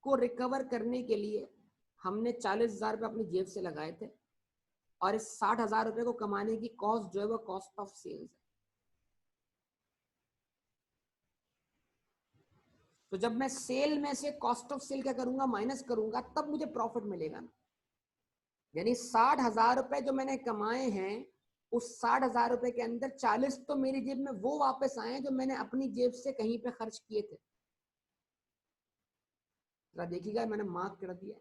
को रिकवर करने के लिए हमने 40,000 रुपए अपनी जेब से लगाए थे, और इस 60,000 रुपए को कमाने की कॉस्ट जो है वो कॉस्ट ऑफ सेल्स है। तो जब मैं सेल में से कॉस्ट ऑफ सेल क्या करूंगा? माइनस करूंगा, तब मुझे प्रॉफिट मिलेगा ना। यानी 60,000 रुपए जो मैंने कमाए हैं, उस 60,000 रुपए के अंदर 40 तो मेरी जेब में वो वापस आए जो मैंने अपनी जेब से कहीं पे खर्च किए थे। जरा देखिएगा, मैंने मार्क कर दिया।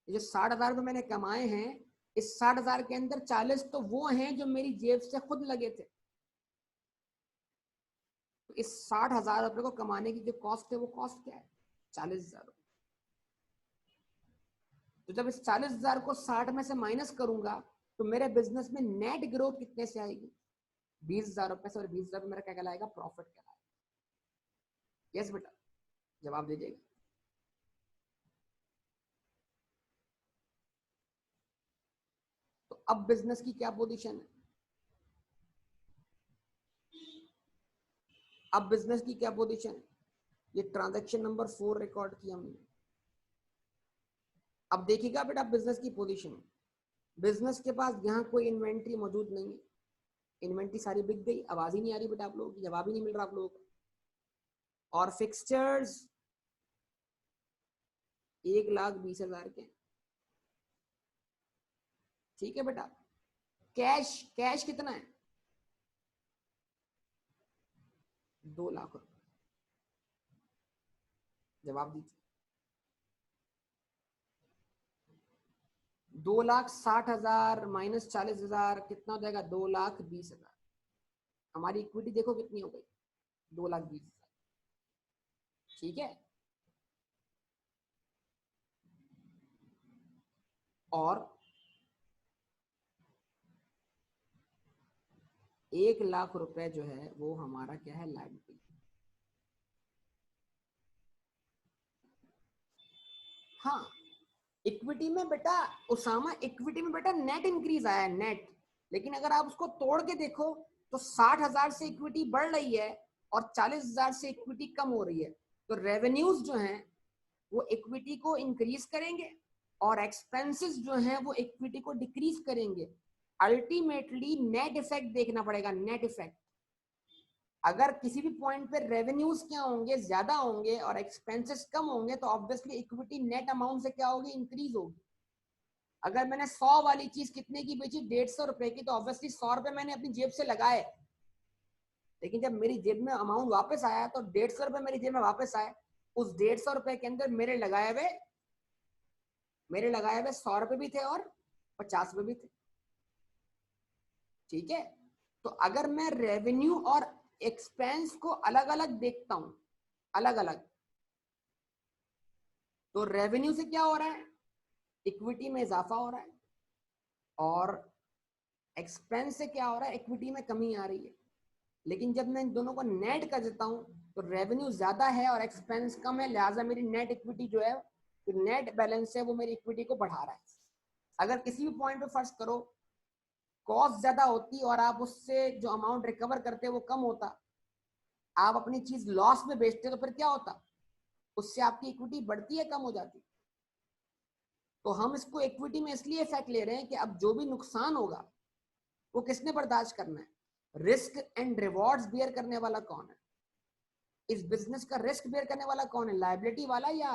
ये जो 60,000 रुपए मैंने कमाए हैं, इस 60,000 के अंदर 40 तो वो हैं जो मेरी जेब से खुद लगे थे। तो इस 60,000 रुपए को कमाने की जो कॉस्ट है, वो कॉस्ट क्या है? 40,000 रुपए। तो जब इस 40,000 को 60 में से माइनस करूंगा, तो मेरे बिजनेस में नेट ग्रोथ कितने से आएगी? 20,000 रुपए से। और 20,000 मेरा क्या कहलाएगा? प्रॉफिट कहलाएगा। यस बेटा, जवाब दीजिएगा। तो अब बिजनेस की क्या पोजीशन है? अब बिजनेस की क्या पोजीशन है? ये ट्रांजैक्शन नंबर 4 रिकॉर्ड किया हमने। अब देखिएगा बेटा, बिजनेस की पोजीशन। बिजनेस के पास यहाँ कोई इन्वेंट्री मौजूद नहीं है, इन्वेंट्री सारी बिक गई। आवाज ही नहीं आ रही बेटा आप लोगों की, जवाब ही नहीं मिल रहा आप लोगों को। और फिक्सचर्स 1,20,000 के। ठीक है बेटा। कैश, कैश कितना है? 2 लाख रुपए। जवाब दीजिए। 2,60,000 माइनस 40,000 कितना हो जाएगा? 2,20,000। हमारी इक्विटी देखो कितनी हो गई? 2,20,000। ठीक है। और 1,00,000 रुपए जो है वो हमारा क्या है? लायबिलिटी। हाँ, इक्विटी में बेटा उसामा, इक्विटी में बेटा नेट इंक्रीज आया है, नेट। लेकिन अगर आप उसको तोड़ के देखो तो 60,000 से इक्विटी बढ़ रही है और 40,000 से इक्विटी कम हो रही है। तो रेवेन्यूज जो हैं वो इक्विटी को इंक्रीज करेंगे और एक्सपेंसेस जो हैं वो इक्विटी को डिक्रीज करेंगे। अल्टीमेटली नेट इफेक्ट देखना पड़ेगा, नेट इफेक्ट। अगर किसी भी पॉइंट पे रेवेन्यूज क्या होंगे, ज्यादा होंगे और एक्सपेंसेस कम होंगे तो ऑब्वियसली इक्विटी नेट अमाउंट से क्या होगी, इंक्रीज होगी। अगर मैंने 100 वाली चीज कितने की बेची, 150 रुपए की, तो ऑब्वियसली 100 रुपए मैंने अपनी जेब से लगाए। लेकिन जब मेरी जेब में अमाउंट वापस आया तो 150 रुपए मेरी जेब में वापस आए। उस 150 रुपए के अंदर मेरे लगाए हुए 100 रुपए भी थे और 50 रुपए भी थे। ठीक है, तो अगर मैं रेवेन्यू और एक्सपेंस को अलग अलग देखता हूं, अलग अलग, तो रेवेन्यू से क्या हो रहा है, इक्विटी में इजाफा हो रहा है, और एक्सपेंस से क्या हो रहा है, इक्विटी में कमी आ रही है। लेकिन जब मैं इन दोनों को नेट कर देता हूं तो रेवेन्यू ज्यादा है और एक्सपेंस कम है, लिहाजा मेरी नेट इक्विटी जो है, जो नेट बैलेंस है, वो मेरी इक्विटी को बढ़ा रहा है। अगर किसी भी पॉइंट पे फर्ज करो कॉस्ट ज्यादा होती और आप उससे जो अमाउंट रिकवर करते वो कम होता, आप अपनी चीज लॉस में बेचते तो फिर क्या होता, उससे आपकी इक्विटी बढ़ती है कम हो जाती। तो हम इसको इक्विटी में इसलिए इफेक्ट ले रहे हैं कि अब जो भी नुकसान होगा वो किसने बर्दाश्त करना है, रिस्क एंड रिवॉर्ड्स बियर करने वाला कौन है, इस बिजनेस का रिस्क बियर करने वाला कौन है, लायबिलिटी वाला, या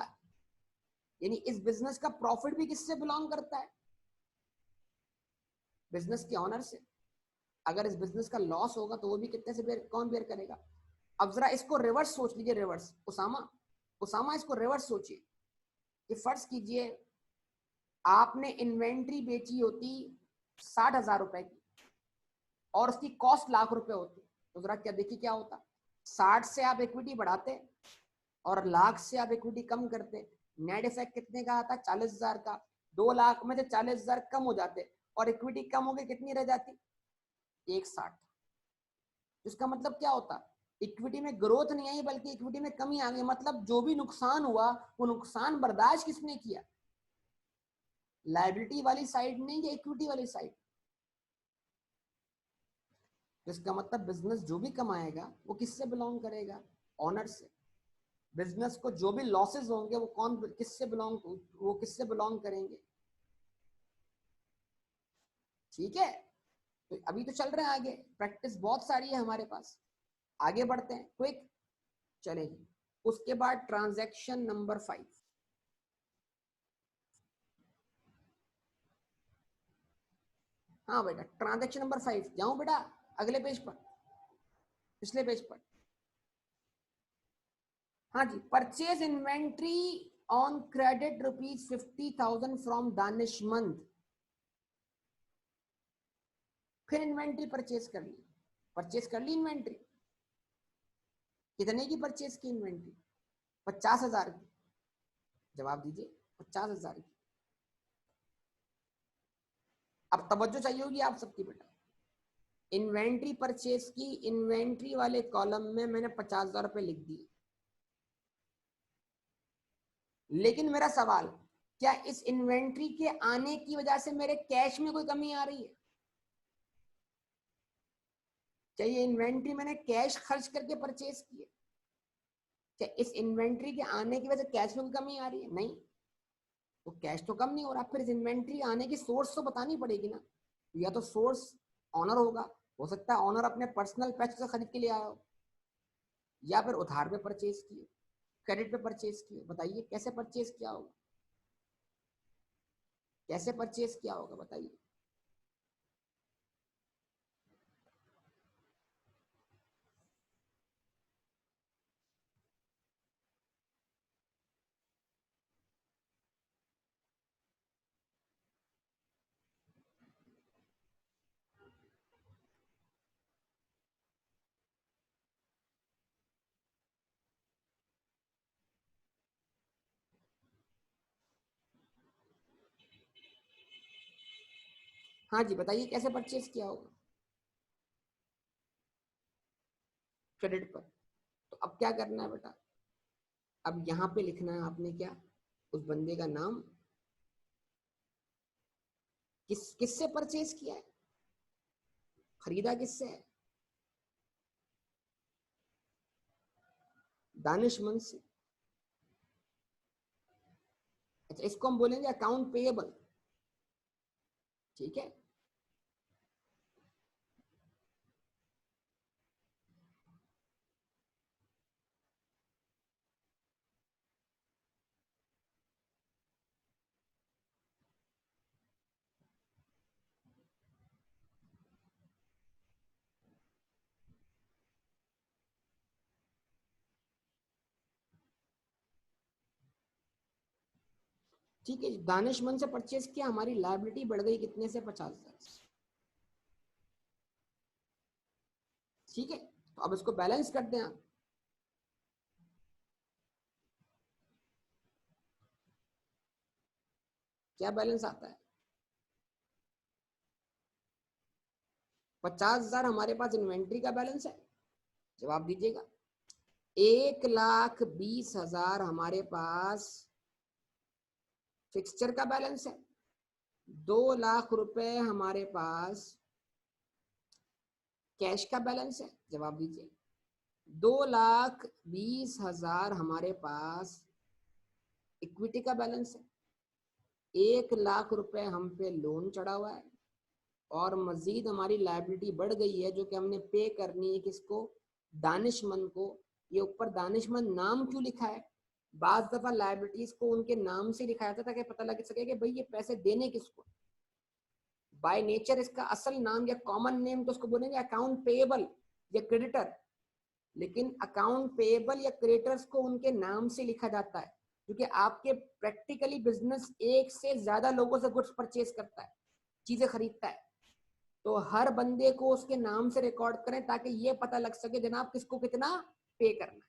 यानी इस बिजनेस का प्रॉफिट भी किससे बिलोंग करता है, बिजनेस के ऑनर से। अगर इस बिजनेस का लॉस होगा तो वो भी कितने से बेयर, कौन बेयर करेगा। अब जरा इसको रिवर्स सोच लीजिए, रिवर्स उसामा, उसामा इसको रिवर्स सोचिए कि फर्ज कीजिए आपने इन्वेंट्री बेची होती 60,000 रुपए की और उसकी कॉस्ट लाख रुपए होती, तो जरा क्या देखिए क्या होता, 60 से आप इक्विटी बढ़ाते और लाख से आप इक्विटी कम करते, नेट इफेक्ट कितने का आता, 40,000 का। 2 लाख में से 40,000 कम हो जाते और इक्विटी कम हो गई, कितनी रह जाती, 160। इसका मतलब क्या होता, इक्विटी में ग्रोथ नहीं आई बल्कि इक्विटी में कमी आ गई। मतलब जो भी नुकसान हुआ वो नुकसान बर्दाश्त किसने किया, लायबिलिटी वाली साइड नहीं या इक्विटी वाली साइड। इसका मतलब बिजनेस जो भी कमाएगा वो किससे बिलोंग करेगा, ऑनर से। बिजनेस को जो भी लॉसेस होंगे वो कौन, किससे बिलोंग, वो किससे बिलोंग करेंगे। ठीक है, तो अभी तो चल रहे हैं आगे, प्रैक्टिस बहुत सारी है हमारे पास, आगे बढ़ते हैं क्विक। चलेगी उसके बाद ट्रांजैक्शन नंबर 5। हाँ बेटा, ट्रांजैक्शन नंबर 5, जाऊं बेटा अगले पेज पर, पिछले पेज पर। हाँ जी, purchase inventory on credit ₹50,000 from Danishmand. फिर इन्वेंट्री परचेज कर ली इन्वेंट्री। कितने की परचेज की इन्वेंट्री, 50,000 की। जवाब दीजिए, 50,000 की। अब तवज्जो चाहिए होगी आप सबकी बेटा। इन्वेंट्री परचेज की, इन्वेंट्री वाले कॉलम में मैंने 50,000 रुपए लिख दिए। लेकिन मेरा सवाल, क्या इस इन्वेंट्री के आने की वजह से मेरे कैश में कोई कमी आ रही है, क्या ये इन्वेंट्री मैंने कैश खर्च करके परचेज की है, क्या इस इन्वेंट्री के आने की वजह से कैश में कोई कमी आ रही है, नहीं। तो कैश तो कम नहीं हो रहा, फिर इस इन्वेंट्री आने की सोर्स तो बतानी पड़ेगी ना। या तो सोर्स ऑनर होगा, हो सकता है ऑनर अपने पर्सनल पैसे से खरीद के ले आया हो, या फिर उधार पे परचेज किए, क्रेडिट पे परचेज किए। बताइए कैसे परचेज किया होगा, कैसे परचेज किया होगा बताइए। हाँ जी बताइए कैसे परचेज किया होगा, क्रेडिट पर। तो अब क्या करना है बेटा, अब यहाँ पे लिखना है आपने क्या, उस बंदे का नाम, किससे परचेज किया है, खरीदा किससे है, दानिशमंद से। अच्छा, इसको हम बोलेंगे अकाउंट पेएबल, ठीक है। ठीक है, दानिशमंद से परचेज किया, हमारी लायबिलिटी बढ़ गई कितने से, 50,000। ठीक है, तो अब इसको बैलेंस कर दें आप। क्या बैलेंस आता है, 50,000 हमारे पास इन्वेंट्री का बैलेंस है, जवाब दीजिएगा। 1,20,000 हमारे पास फिक्सचर का बैलेंस है, 2,00,000 रुपए हमारे पास कैश का बैलेंस है, जवाब दीजिए। 2,20,000 हमारे पास इक्विटी का बैलेंस है, 1,00,000 रुपए हम पे लोन चढ़ा हुआ है, और मजीद हमारी लायबिलिटी बढ़ गई है जो कि हमने पे करनी है किसको, दानिशमंद को। ये ऊपर दानिशमंद नाम क्यों लिखा है, बाज दफा लायबिलिटीज को उनके नाम से लिखा जाता है ताकि पता लग सके कि भाई ये पैसे देने किसको। बाय नेचर इसका असल नाम या कॉमन नेम तो उसको बोलेंगे अकाउंट पेएबल या क्रेडिटर, लेकिन अकाउंट पेएबल या क्रेडिटर्स को उनके नाम से लिखा जाता है, क्योंकि आपके प्रैक्टिकली बिजनेस एक से ज्यादा लोगों से गुड्स परचेज करता है, चीजें खरीदता है, तो हर बंदे को उसके नाम से रिकॉर्ड करें ताकि ये पता लग सके जनाब किसको कितना पे करना है।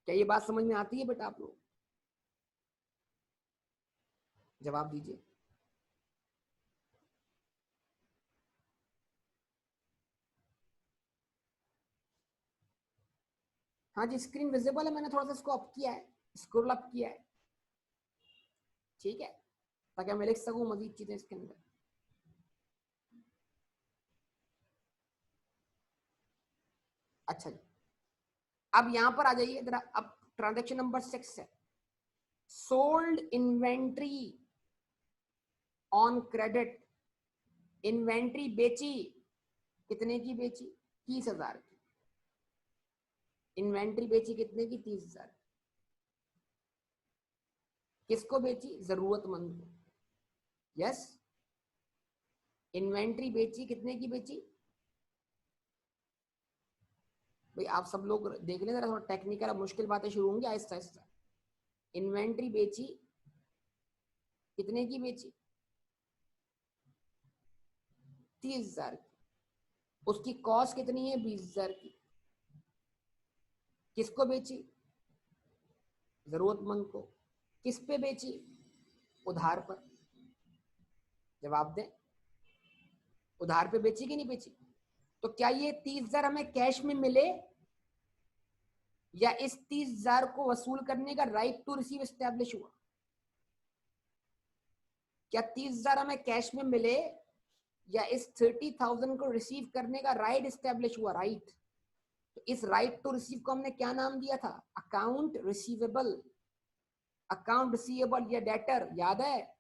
क्या ये बात समझ में आती है बेटा आप लोग, जवाब दीजिए। हाँ जी, स्क्रीन विजिबल है, मैंने थोड़ा सा इसको अप किया है, स्क्रॉल अप किया है, ठीक है, ताकि मैं लिख सकूं मजीद चीजें इसके अंदर। अच्छा जी, अब यहां पर आ जाइए जरा, अब ट्रांजेक्शन नंबर 6 है, sold inventory on credit. Inventory बेची, कितने की बेची, 30,000 की। इन्वेंट्री बेची कितने की, 30,000। किसको बेची, जरूरतमंद को। यस, इन्वेंट्री बेची, कितने की बेची, भाई आप सब लोग देख लें जरा, थोड़ा टेक्निकल मुश्किल बातें शुरू होंगी आहिस्ता आहिस्ता। इन्वेंट्री बेची, कितने की बेची, 30,000 की। उसकी कॉस्ट कितनी है, 20,000 की। किसको बेची, जरूरतमंद को। किस पे बेची, उधार पर। जवाब दें, उधार पे बेची कि नहीं बेची। तो क्या ये 30,000 हमें कैश में मिले, या इस 30,000 को वसूल करने का राइट टू रिसीव एस्टेब्लिश हुआ। क्या 30,000 हमें कैश में मिले, या इस 30,000 को रिसीव करने का राइट एस्टेब्लिश हुआ, राइट। तो इस राइट टू रिसीव को हमने क्या नाम दिया था, अकाउंट रिसीवेबल। अकाउंट रिसीवेबल या डेटर, याद है,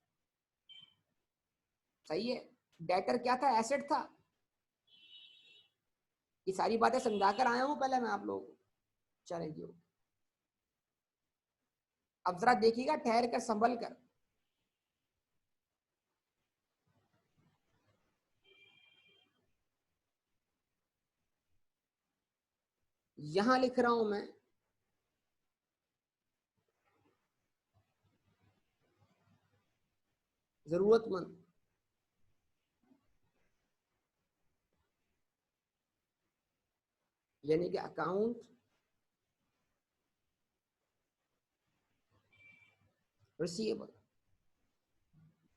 सही है। डेटर क्या था, एसेट था। ये सारी बातें समझाकर आया हूं पहले मैं आप लोगों को, चलेगी। अब जरा देखिएगा ठहर कर, संभल कर। यहां लिख रहा हूं मैं, जरूरतमंद, यानी कि अकाउंट रिसीवेबल।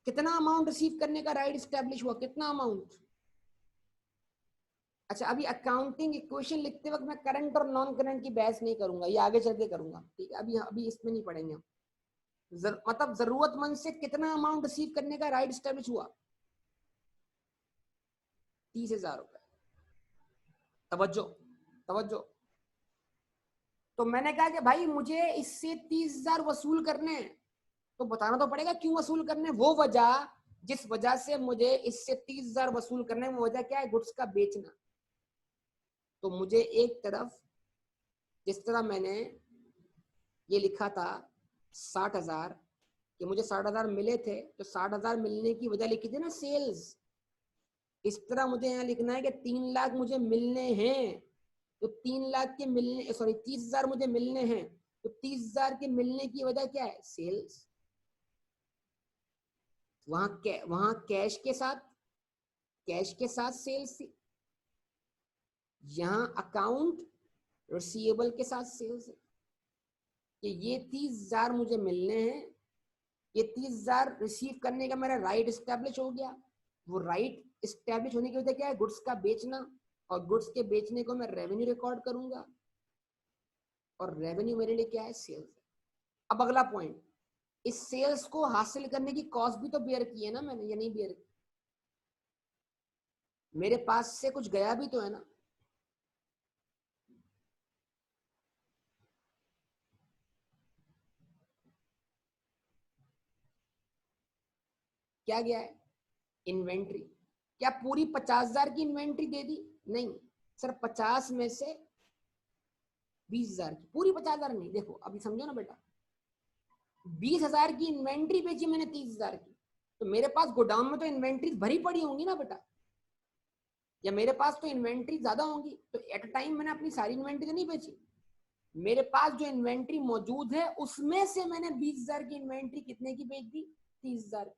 कितना अमाउंट रिसीव करने का राइट स्टैब्लिश हुआ, कितना अमाउंट। अच्छा, अभी अकाउंटिंग इक्वेशन लिखते वक्त मैं करंट और नॉन करंट की बहस नहीं करूंगा, ये आगे चल के करूंगा, ठीक है। अभी अभी इसमें नहीं पढ़ेंगे हम। मतलब जरूरतमंद से कितना अमाउंट रिसीव करने का राइट स्टैब्लिश हुआ? 30,000 रुपए। तवज्जो, तवज्जो। तो मैंने कहा कि भाई मुझे इससे 30,000 वसूल करने हैं, तो बताना तो पड़ेगा क्यों वसूल करने। वो वजह जिस वजह से मुझे इससे 30,000 वसूल करने, वो वजह क्या है? गुड्स का बेचना। तो मुझे एक तरफ जिस तरह मैंने ये लिखा था 60,000, कि मुझे 60,000 मिले थे, तो 60,000 मिलने की वजह लिखी थी ना सेल्स। इस तरह मुझे यहाँ लिखना है कि 3 लाख मुझे मिलने हैं, तो 3 लाख के मिलने, सॉरी 30,000 मुझे मिलने हैं, तो 30,000 के मिलने की वजह क्या है? सेल्स। वहां कैश के साथ सेल्स थी, यहाँ अकाउंट रिसीवेबल के साथ सेल्स है कि ये 30,000 मुझे मिलने हैं, ये 30,000 रिसीव करने का मेरा राइट एस्टेब्लिश हो गया। वो राइट एस्टेब्लिश होने की वजह क्या है? गुड्स का बेचना, और गुड्स के बेचने को मैं रेवेन्यू रिकॉर्ड करूंगा, और रेवेन्यू मेरे लिए क्या है? सेल्स। अब अगला पॉइंट, इस सेल्स को हासिल करने की कॉस्ट भी तो बेयर की है ना मैंने, या नहीं बेयर की? मेरे पास से कुछ गया भी तो है ना। क्या गया है? इन्वेंट्री। क्या पूरी 50,000 की इन्वेंट्री दे दी? नहीं सर, 50 में से 20,000 की, पूरी 50,000 नहीं। देखो अभी समझो ना बेटा, 20,000 की इन्वेंट्री बेची मैंने 30,000 की, तो मेरे पास गोडाउन में तो इन्वेंट्री भरी पड़ी होंगी ना बेटा, या मेरे पास तो इन्वेंट्री ज्यादा होंगी। तो एट टाइम मैंने अपनी सारी इन्वेंट्री तो नहीं बेची। मेरे पास जो इन्वेंट्री मौजूद है उसमें से मैंने 20,000 की इन्वेंट्री कितने की बेच दी? 30,000।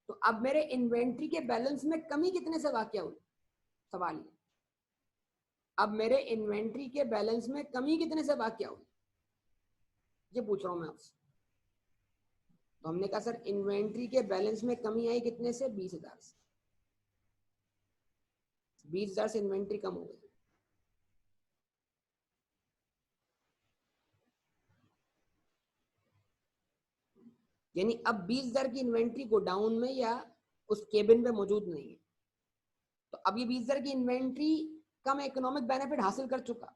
तो अब मेरे इन्वेंट्री के बैलेंस में कमी कितने से वाकया हुई? सवाल ये, अब मेरे इन्वेंट्री के बैलेंस में कमी कितने से वाकया हुई, ये पूछ रहा हूं मैं आपसे। तो हमने कहा सर इन्वेंट्री के बैलेंस में कमी आई कितने से? 20,000 से। 20,000 से इन्वेंट्री कम हो गई। यानी अब 20,000 की इन्वेंट्री गोडाउन में या उस केबिन में मौजूद नहीं है। तो अब ये 20,000 की इन्वेंट्री का मैं इकोनॉमिक बेनिफिट हासिल कर चुका,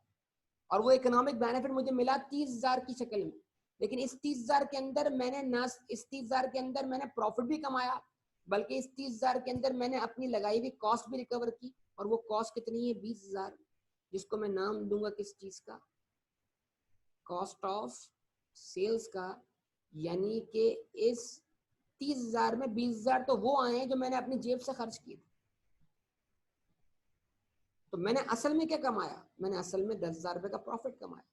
और वो इकोनॉमिक बेनिफिट मुझे मिला 30,000 की शक्ल में। लेकिन इस 30,000 के अंदर मैंने ना, इस 30,000 के अंदर मैंने प्रॉफिट भी कमाया, बल्कि इस 30,000 के अंदर मैंने अपनी लगाई हुई कॉस्ट भी रिकवर की। और वो कॉस्ट कितनी है? 20,000, जिसको मैं नाम दूंगा किस चीज का? कॉस्ट ऑफ सेल्स का। यानी कि इस 30,000 में 20,000 तो वो आए हैं जो मैंने अपनी जेब से खर्च किए थे। तो मैंने असल में क्या कमाया? मैंने असल में 10,000 रुपए का प्रॉफिट कमाया।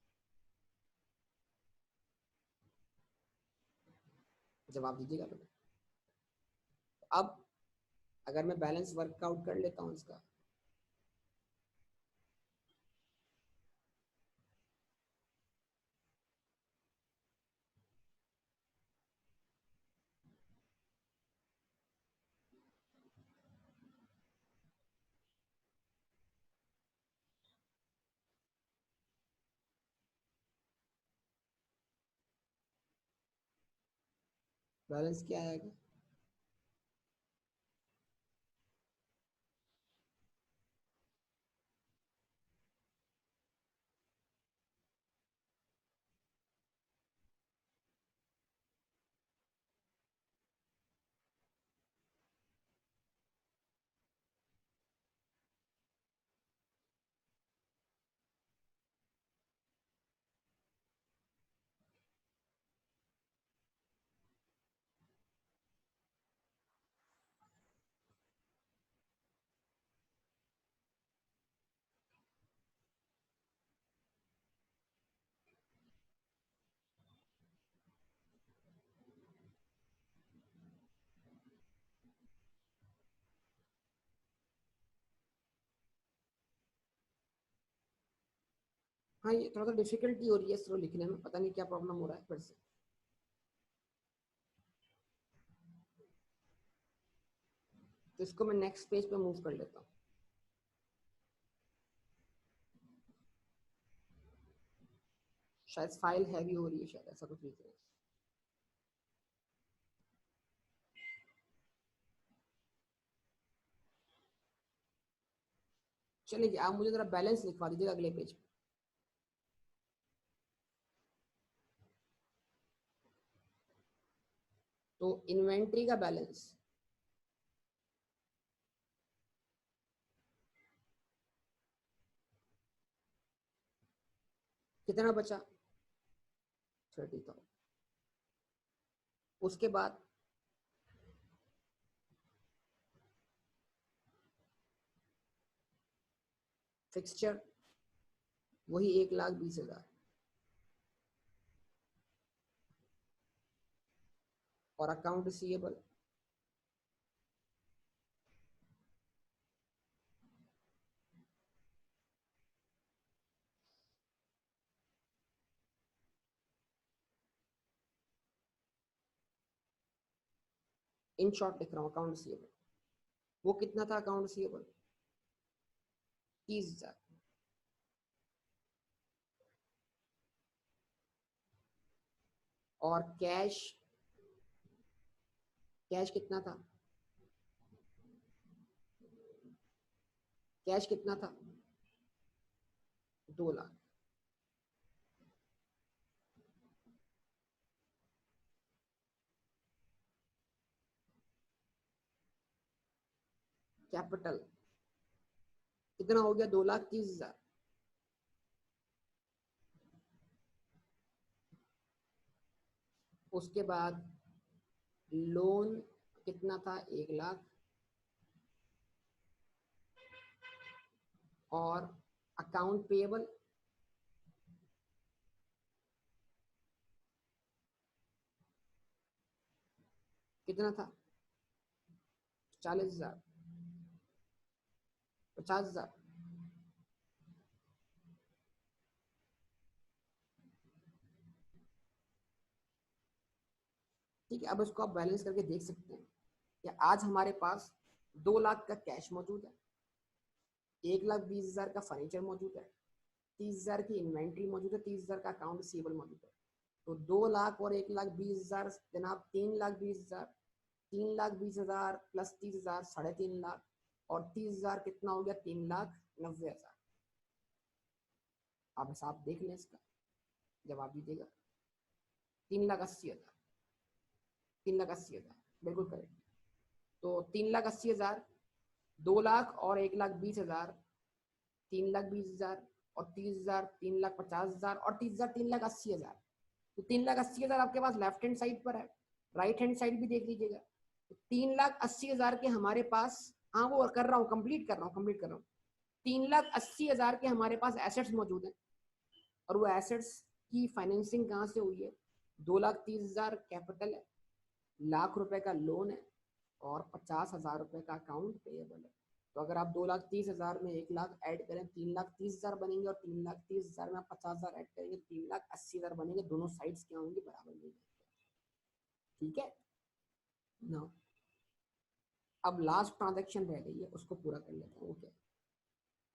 जवाब दीजिएगा बेटा। अब अगर मैं बैलेंस वर्कआउट कर लेता हूं इसका, बैलेंस क्या आएगा? हाँ ये थोड़ा सा डिफिकल्टी हो रही है इसको लिखने में, पता नहीं क्या प्रॉब्लम हो रहा है फिर से। तो इसको मैं नेक्स्ट पेज पे मूव कर लेता हूँ। शायद फाइल हैवी हो रही है, शायद ऐसा कुछ रीजन है। चलिए आप मुझे जरा बैलेंस लिखवा दीजिएगा अगले पेज पे। तो इन्वेंट्री का बैलेंस कितना बचा, 30,000। उसके बाद फिक्सचर वही 1,20,000 और अकाउंट रिसीवेबल इन शॉर्ट लिख रहा हूँ अकाउंट रिसीवेबल, वो कितना था अकाउंट रिसीवेबल, 30,000। और कैश, कैश कितना था, कैश कितना था, 2,00,000। कैपिटल कितना हो गया, 2,30,000। उसके बाद लोन कितना था, 1,00,000। और अकाउंट पेएबल कितना था, 40,000, 50,000। ठीक है, अब इसको आप बैलेंस करके देख सकते हैं कि आज हमारे पास 2,00,000 का कैश मौजूद है, 1,20,000 का फर्नीचर मौजूद है, 30,000 की इन्वेंट्री मौजूद है, 30,000 का अकाउंट रिसीवेबल मौजूद है। तो 2,00,000 और 1,20,000 जनाब 3,20,000, 3,20,000 प्लस 30,000 3,50,000 और 30,000 कितना हो गया, 3,90,000। आप हिसाब देख लें इसका, जवाब दीजिएगा। 3,80,000, 3,80,000 बिल्कुल करेक्ट। तो 3,80,000, 2,00,000 और 1,20,000, 3,20,000 और 30,000, 3,50,000 और 30,000, 3,80,000। तो 3,80,000 आपके पास लेफ्ट हैंड साइड पर है, राइट हैंड साइड भी देख लीजिएगा। तो 3,80,000 के हमारे पास, हाँ वो कर रहा हूँ, कंप्लीट कर रहा हूँ। 3,80,000 के हमारे पास एसेट्स मौजूद हैं, और वो एसेट्स की फाइनेंसिंग कहाँ से हुई है, 2,30,000 कैपिटल है, 1,00,000 रुपए का लोन है और 50,000 रुपए का अकाउंट पेएबल है। तो अगर आप 2,30,000 में 1,00,000 ऐड करें, 3,30,000 बनेंगे, और 3,30,000 में 50,000 ऐड करेंगे, 3,80,000 बनेंगे। दोनों साइड्स क्या होंगी, बराबर मिल जाएंगे। ठीक है ना। अब लास्ट ट्रांजेक्शन रह गई है, उसको पूरा कर लेते हैं। ओके,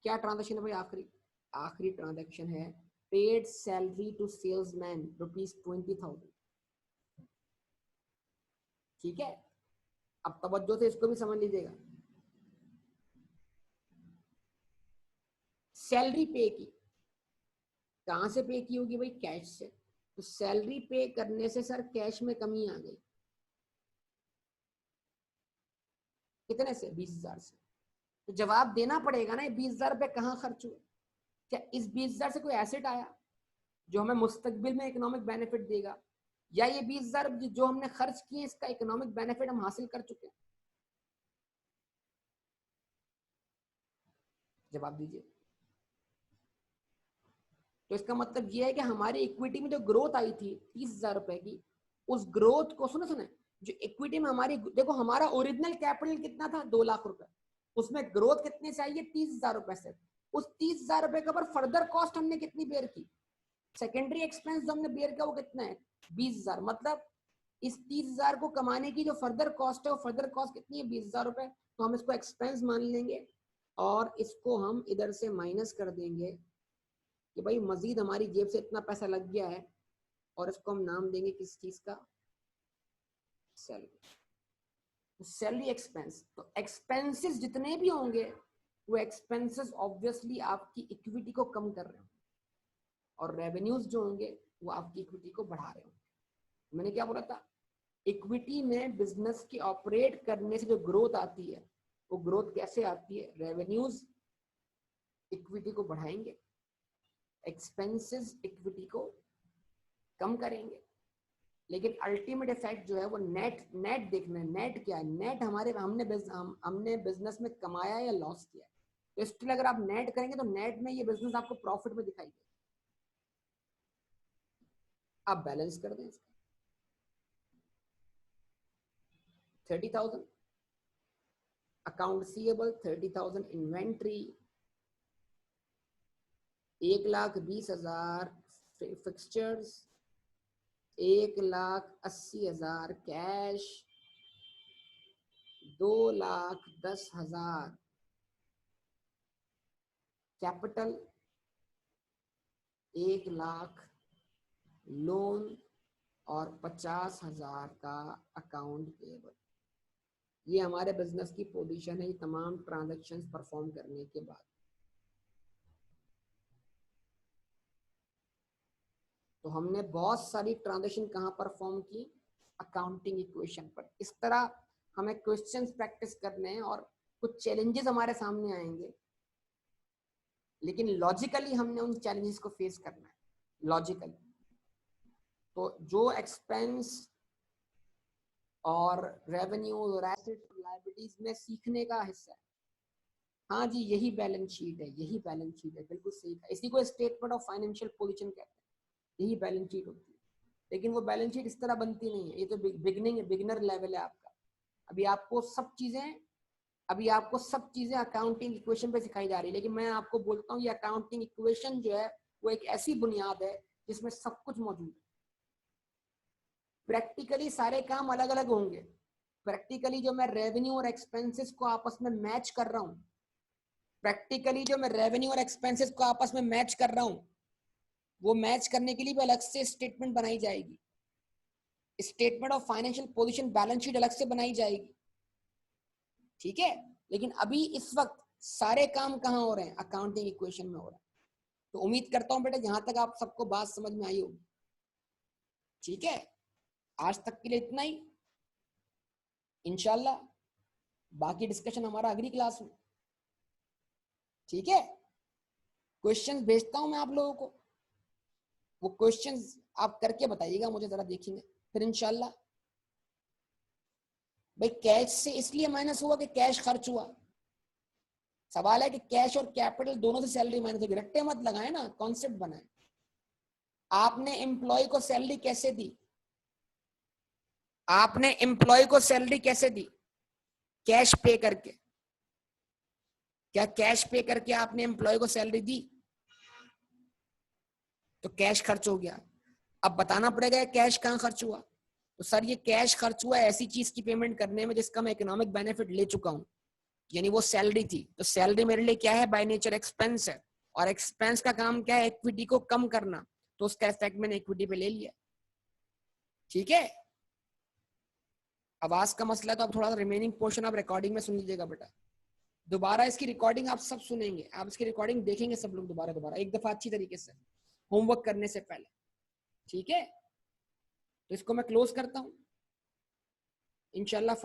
क्या ट्रांजेक्शन है भाई, आखिरी आखिरी ट्रांजेक्शन है, पेड सैलरी टू सेल्समैन ₹20,000। ठीक है, अब तवज्जो से इसको भी समझ लीजिएगा। सैलरी पे की, कहां से पे की होगी भाई, कैश से। तो सैलरी पे करने से सर कैश में कमी आ गई, कितने से, 20,000 से। तो जवाब देना पड़ेगा ना, 20,000 रुपए कहाँ खर्च हुए। क्या इस 20,000 से कोई एसेट आया जो हमें मुस्तकबिल में इकोनॉमिक बेनिफिट देगा, या ये 20,000 जो हमने खर्च किए इसका इकोनॉमिक बेनिफिट हम हासिल कर चुके हैं, जवाब दीजिए। तो इसका मतलब ये है कि हमारी इक्विटी में जो ग्रोथ आई थी 30,000 रुपए की, उस ग्रोथ को, सुने सुने, जो इक्विटी में हमारी, देखो हमारा ओरिजिनल कैपिटल कितना था, 2,00,000 रुपए, उसमें ग्रोथ कितने से आई है, 30,000 रुपए से। उस 30,000 रुपए के ऊपर फर्दर कॉस्ट हमने कितनी बेयर की, सेकेंडरी एक्सपेंस जो हमने बेयर किया वो कितना है, 20,000। मतलब इस 30,000 को कमाने की जो फर्दर कॉस्ट है, वो फर्दर कॉस्ट कितनी है, 20,000 रुपए। तो हम इसको एक्सपेंस मान लेंगे और इसको हम इधर से माइनस कर देंगे कि भाई मजीद हमारी जेब से इतना पैसा लग गया है, और इसको हम नाम देंगे किस चीज का, सैलरी। Salary expense. तो एक्सपेंसेस जितने भी होंगे वो एक्सपेंसेस ऑब्वियसली आपकी इक्विटी को कम कर रहे हैं और रेवेन्यूज जो होंगे वो आपकी इक्विटी को बढ़ा रहे होंगे। मैंने क्या बोला था, इक्विटी में बिजनेस के ऑपरेट करने से जो ग्रोथ आती है वो ग्रोथ कैसे आती है, रेवेन्यूज इक्विटी को बढ़ाएंगे, एक्सपेंसेस इक्विटी को कम करेंगे, लेकिन अल्टीमेट इफेक्ट जो है वो नेट देखना है। नेट क्या है, नेट हमने बिजनेस में कमाया या लॉस किया है। तो स्टिल अगर आप नेट करेंगे तो नेट में ये बिजनेस आपको प्रॉफिट में दिखाई देगा। आप बैलेंस कर दें इसका 30,000 account receivable, 30,000 inventory, 1,20,000 fixtures, 1,80,000 cash, 2,10,000 capital, 1,00,000 loan और 50,000 का अकाउंट पेएबल। ये हमारे बिजनेस की पोजीशन है ये तमाम ट्रांजैक्शंस परफॉर्म करने के बाद। तो हमने बहुत सारी ट्रांजैक्शन कहाँ परफॉर्म की, अकाउंटिंग इक्वेशन पर। इस तरह हमें क्वेश्चंस प्रैक्टिस करने हैं और कुछ चैलेंजेस हमारे सामने आएंगे, लेकिन लॉजिकली हमने उन चैलेंजेस को फेस करना है, लॉजिकली। तो जो एक्सपेंस और रेवेन्यू और एसेट और लायबिलिटीज में सीखने का हिस्सा है। हाँ जी, यही बैलेंस शीट है, यही बैलेंस शीट है, बिल्कुल सही है। इसी को स्टेटमेंट ऑफ फाइनेंशियल पोजीशन कहते हैं, यही बैलेंस शीट होती है। लेकिन वो बैलेंस शीट इस तरह बनती नहीं है, ये तो बिगिनर लेवल है आपका। अभी आपको सब चीजें अकाउंटिंग इक्वेशन पे सिखाई जा रही है, लेकिन मैं आपको बोलता हूँ ये अकाउंटिंग इक्वेशन जो है वो एक ऐसी बुनियाद है जिसमें सब कुछ मौजूद है। प्रैक्टिकली सारे काम अलग अलग होंगे। प्रैक्टिकली जो मैं रेवेन्यू और एक्सपेंसेस को आपस में मैच कर रहा हूँ, वो मैच करने के लिए भी अलग से स्टेटमेंट बनाई जाएगी। Statement of financial position, balance sheet अलग से बनाई जाएगी, ठीक है। लेकिन अभी इस वक्त सारे काम कहाँ हो रहे हैं, अकाउंटिंग इक्वेशन में हो रहा है। तो उम्मीद करता हूं बेटा जहां तक आप सबको बात समझ में आई होगी, ठीक है। आज तक के लिए इतना ही, इंशाल्लाह बाकी डिस्कशन हमारा अगली क्लास में, ठीक है। क्वेश्चंस भेजता हूं मैं आप लोगों को, वो क्वेश्चंस आप करके बताइएगा मुझे, जरा देखेंगे फिर इंशाल्लाह। भाई कैश से इसलिए माइनस हुआ कि कैश खर्च हुआ। सवाल है कि कैश और कैपिटल दोनों से सैलरी माइनस होगी, रट्टे मत लगाए ना, कॉन्सेप्ट बनाए। आपने एम्प्लॉय को सैलरी कैसे दी, कैश पे करके। क्या कैश पे करके आपने एम्प्लॉय को सैलरी दी? तो कैश खर्च हो गया। अब बताना पड़ेगा कैश कहाँ खर्च हुआ। तो सर ये कैश खर्च हुआ ऐसी चीज की पेमेंट करने में जिसका मैं इकोनॉमिक बेनिफिट ले चुका हूं, यानी वो सैलरी थी। तो सैलरी मेरे लिए क्या है, बाय नेचर एक्सपेंस है, और एक्सपेंस का काम क्या है, इक्विटी को कम करना। तो उसका इफेक्ट मैंने इक्विटी पे ले लिया, ठीक है। आवाज का मसला तो आप थोड़ा सा रिमेनिंग पोर्शन आप रिकॉर्डिंग में सुन लीजिएगा बेटा। दोबारा इसकी रिकॉर्डिंग आप सब सुनेंगे, आप इसकी रिकॉर्डिंग देखेंगे सब लोग दोबारा एक दफा अच्छी तरीके से, होमवर्क करने से पहले, ठीक है। तो इसको मैं क्लोज करता हूं इंशाल्लाह।